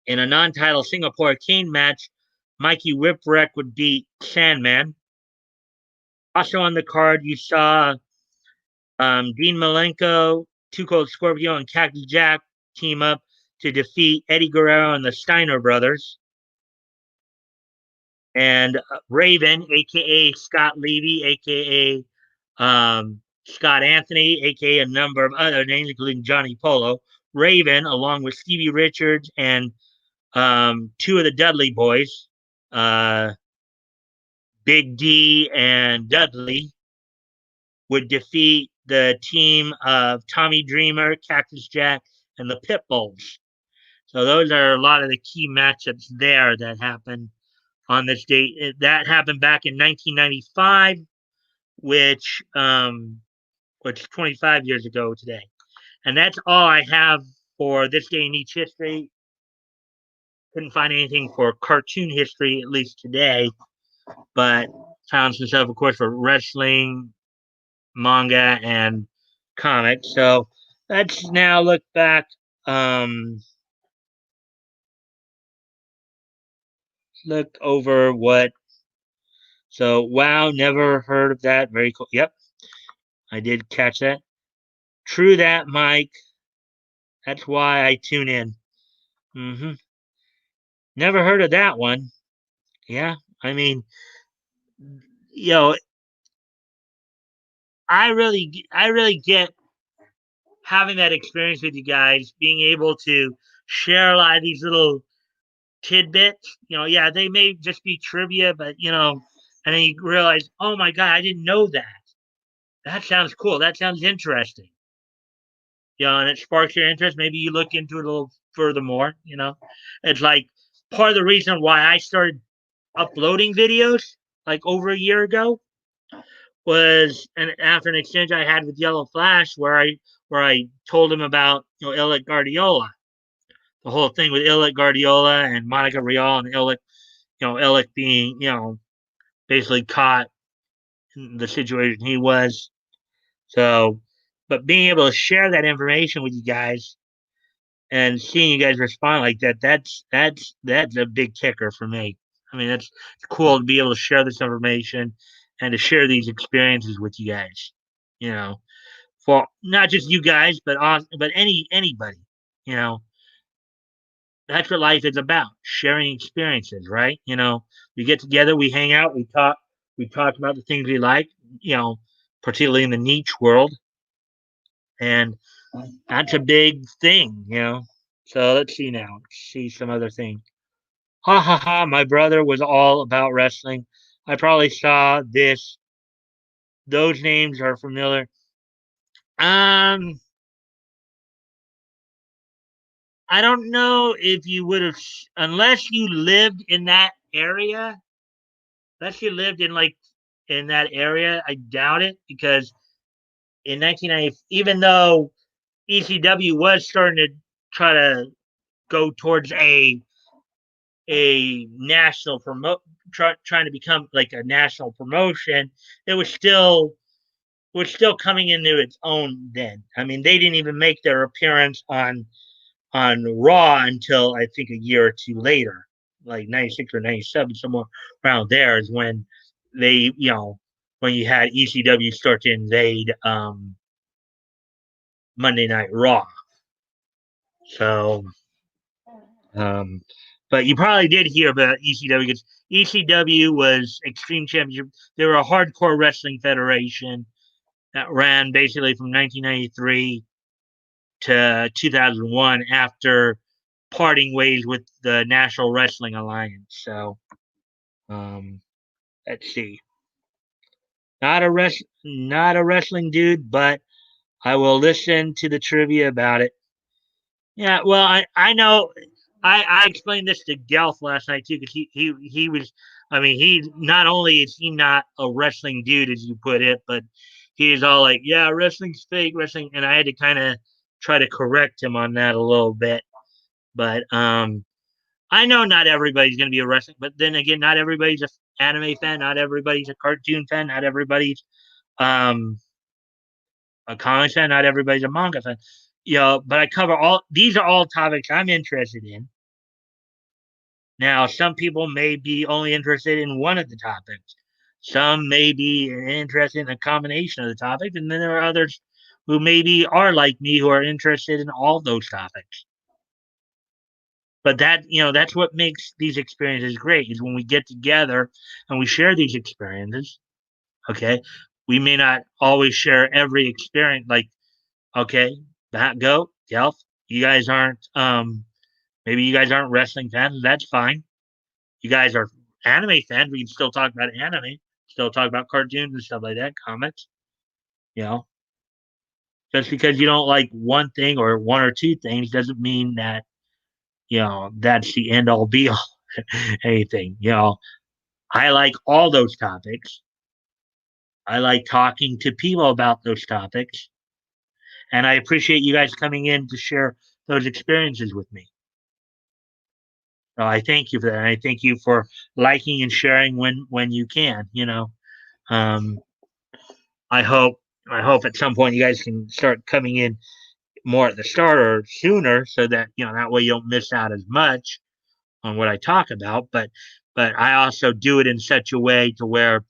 in a non-title Singapore cane match, Mikey Whipwreck would beat Sandman. Also on the card, you saw Dean Malenko, Too Cold Scorpio, and Cactus Jack team up to defeat Eddie Guerrero and the Steiner brothers. and Raven, aka Scott Levy, aka Scott Anthony, aka a number of other names, including Johnny Polo. Raven, along with Stevie Richards and two of the Dudley boys, uh, Big D and Dudley, would defeat the team of Tommy Dreamer, Cactus Jack, and the Pitbulls. So those are a lot of the key matchups there that happened on this date. That happened back in 1995, which which is 25 years ago today. And that's all I have for this day in each history. Couldn't find anything for cartoon history, at least today, but found some stuff, of course, for wrestling, manga, and comics. So let's now look back. Look over what. So, wow, never heard of that. Very cool. Yep, I did catch that. True that, Mike. That's why I tune in. Hmm. Never heard of that one. Yeah, I mean, you know, I really get having that experience with you guys, being able to share a lot of these little tidbits. Yeah, they may just be trivia, but and then you realize, oh my god, I didn't know that. That sounds cool. That sounds interesting. And it sparks your interest. Maybe you look into it a little furthermore. It's like part of the reason why I started uploading videos like over a year ago was after an exchange I had with Yellow Flash where I told him about Illic Guardiola, the whole thing with Illic Guardiola and Monica Rial and Illic, Illic being basically caught in the situation he was. So, but being able to share that information with you guys and seeing you guys respond like that, that's a big kicker for me. I mean, it's cool to be able to share this information and to share these experiences with you guys. You know, for not just you guys, but anybody. You know, that's what life is about: sharing experiences, right? We get together, we hang out, we talk about the things we like. You know, particularly in the niche world, and that's a big thing. So let's see now. Let's see some other thing. Ha ha ha! My brother was all about wrestling. I probably saw this. Those names are familiar. Um, I don't know if you would have, unless you lived in that area. Unless you lived in in that area, I doubt it because in 1990, even though ECW was starting to try to go towards a national trying to become like a national promotion, it was still coming into its own then. I mean, they didn't even make their appearance on Raw until I think a year or two later, like 96 or 97, somewhere around there is when they, when you had ECW start to invade Monday Night Raw. So, um, but you probably did hear about ECW because ECW was Extreme Championship. They were a hardcore wrestling federation that ran basically from 1993 to 2001 after parting ways with the National Wrestling Alliance. So, um, let's see. Not a wrestling dude, but I will listen to the trivia about it. Yeah, well, I know. I explained this to Gelf last night too, because he was. I mean, he not only is he not a wrestling dude as you put it, but he is all like, yeah, wrestling's fake, wrestling, and I had to kind of try to correct him on that a little bit. But I know not everybody's going to be a wrestling, but then again, not everybody's a anime fan, not everybody's a cartoon fan, not everybody's um a comic fan, not everybody's a manga fan. But I cover all these are all topics I'm interested in. Now, some people may be only interested in one of the topics. Some may be interested in a combination of the topics, and then there are others who maybe are like me who are interested in all those topics. But that's what makes these experiences great is when we get together and we share these experiences. Okay, we may not always share every experience. Like, okay, that go, Gelf, you guys aren't maybe you guys aren't wrestling fans. That's fine. You guys are anime fans. We can still talk about anime, still talk about cartoons and stuff like that, comics. You know, just because you don't like one thing or one or two things doesn't mean that that's the end all be all anything. I like all those topics. I like talking to people about those topics, and I appreciate you guys coming in to share those experiences with me. So I thank you for that. And I thank you for liking and sharing when you can. Um, I hope I hope at some point you guys can start coming in more at the start or sooner, so that that way you don't miss out as much on what I talk about. But I also do it in such a way to where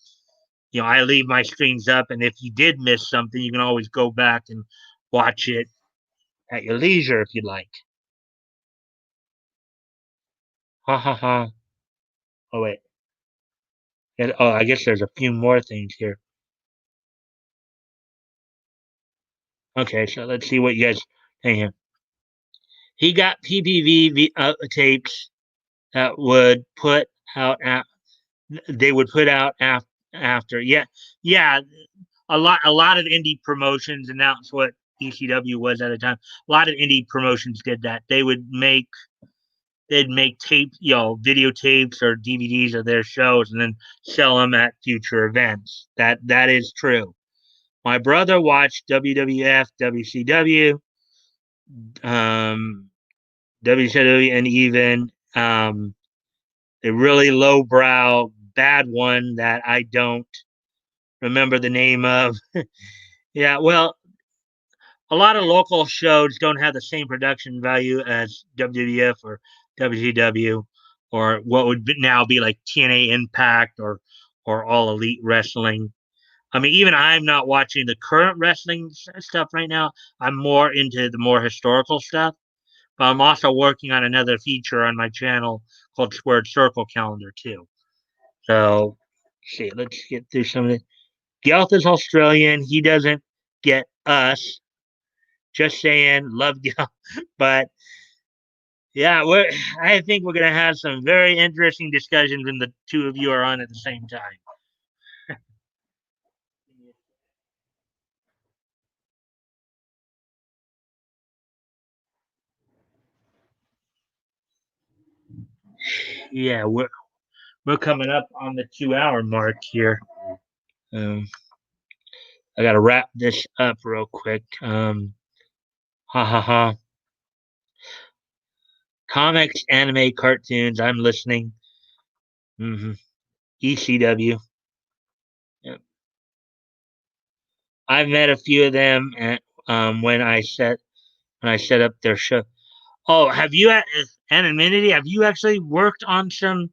I leave my streams up, and if you did miss something, you can always go back and watch it at your leisure if you'd like. Ha ha ha. Oh wait. Oh, I guess there's a few more things here. Okay, so let's see what you guys think here. He got PPV tapes that would put out at they would put out after. Yeah, yeah. A lot of indie promotions, and that's what ECW was at the time. A lot of indie promotions did that. They'd make tape, videotapes or DVDs of their shows, and then sell them at future events. That is true. My brother watched WWF, WCW, um, WCW, and even a really lowbrow bad one that I don't remember the name of. Yeah, well, a lot of local shows don't have the same production value as WWF or WCW or what would now be like TNA Impact or All Elite Wrestling. I mean, even I'm not watching the current wrestling stuff right now. I'm more into the more historical stuff. But I'm also working on another feature on my channel called Squared Circle Calendar too. So, see, let's get through some of it. Gelth is Australian. He doesn't get us. Just saying, love Gelth. But yeah, I think we're gonna have some very interesting discussions when the two of you are on at the same time. Yeah, we're coming up on the 2 hour mark here. Um, I gotta wrap this up real quick. Ha ha ha. Comics, anime, cartoons. I'm listening. ECW. Yep. I've met a few of them at, when I set up their show. Oh, have you anonymity? Have you actually worked on some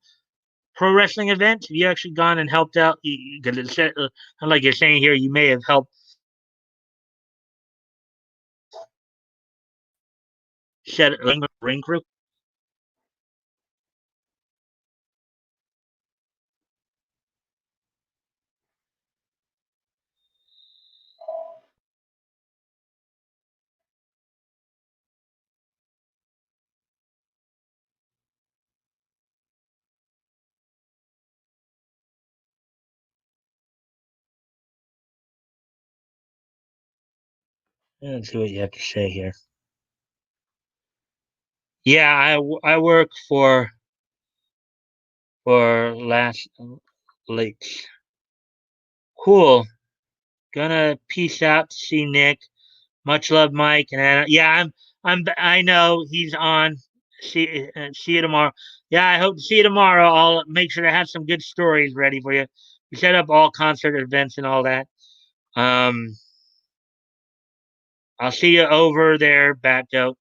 pro wrestling events? Have you actually gone and helped out? Because it said, like you're saying here, you may have helped set a ring crew. Let's see what you have to say here. Yeah, I work for last late. Cool. Gonna peace out to see Nick. Much love, Mike. And Anna. Yeah, I know he's on. See you tomorrow. Yeah, I hope to see you tomorrow. I'll make sure to have some good stories ready for you. We set up all concert events and all that. Um, I'll see you over there, Batdo.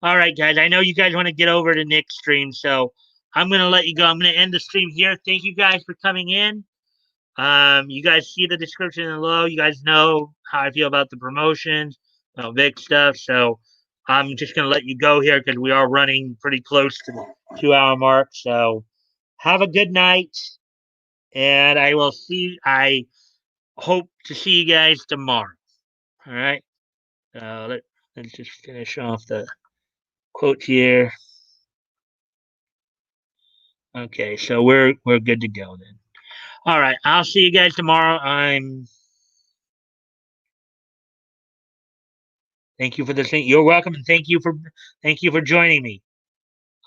All right, guys. I know you guys want to get over to Nick's stream, so I'm gonna let you go. I'm gonna end the stream here. Thank you guys for coming in. You guys see the description below. You guys know how I feel about the promotions, about Vic stuff. So I'm just going to let you go here because we are running pretty close to the 2 hour mark. So have a good night, and I hope to see you guys tomorrow. All right. Let's just finish off the quote here. Okay, so we're good to go then. All right, I'll see you guys tomorrow. Thank you for this thing. You're welcome, and thank you for joining me.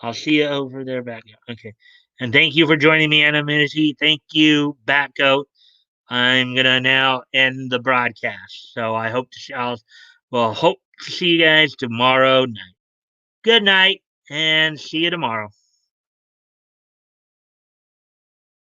I'll see you over there back. Okay, and thank you for joining me, Anonymity. Thank you, Batgoat. I'm gonna now end the broadcast. So I hope to see. Hope to see you guys tomorrow night. Good night, and see you tomorrow.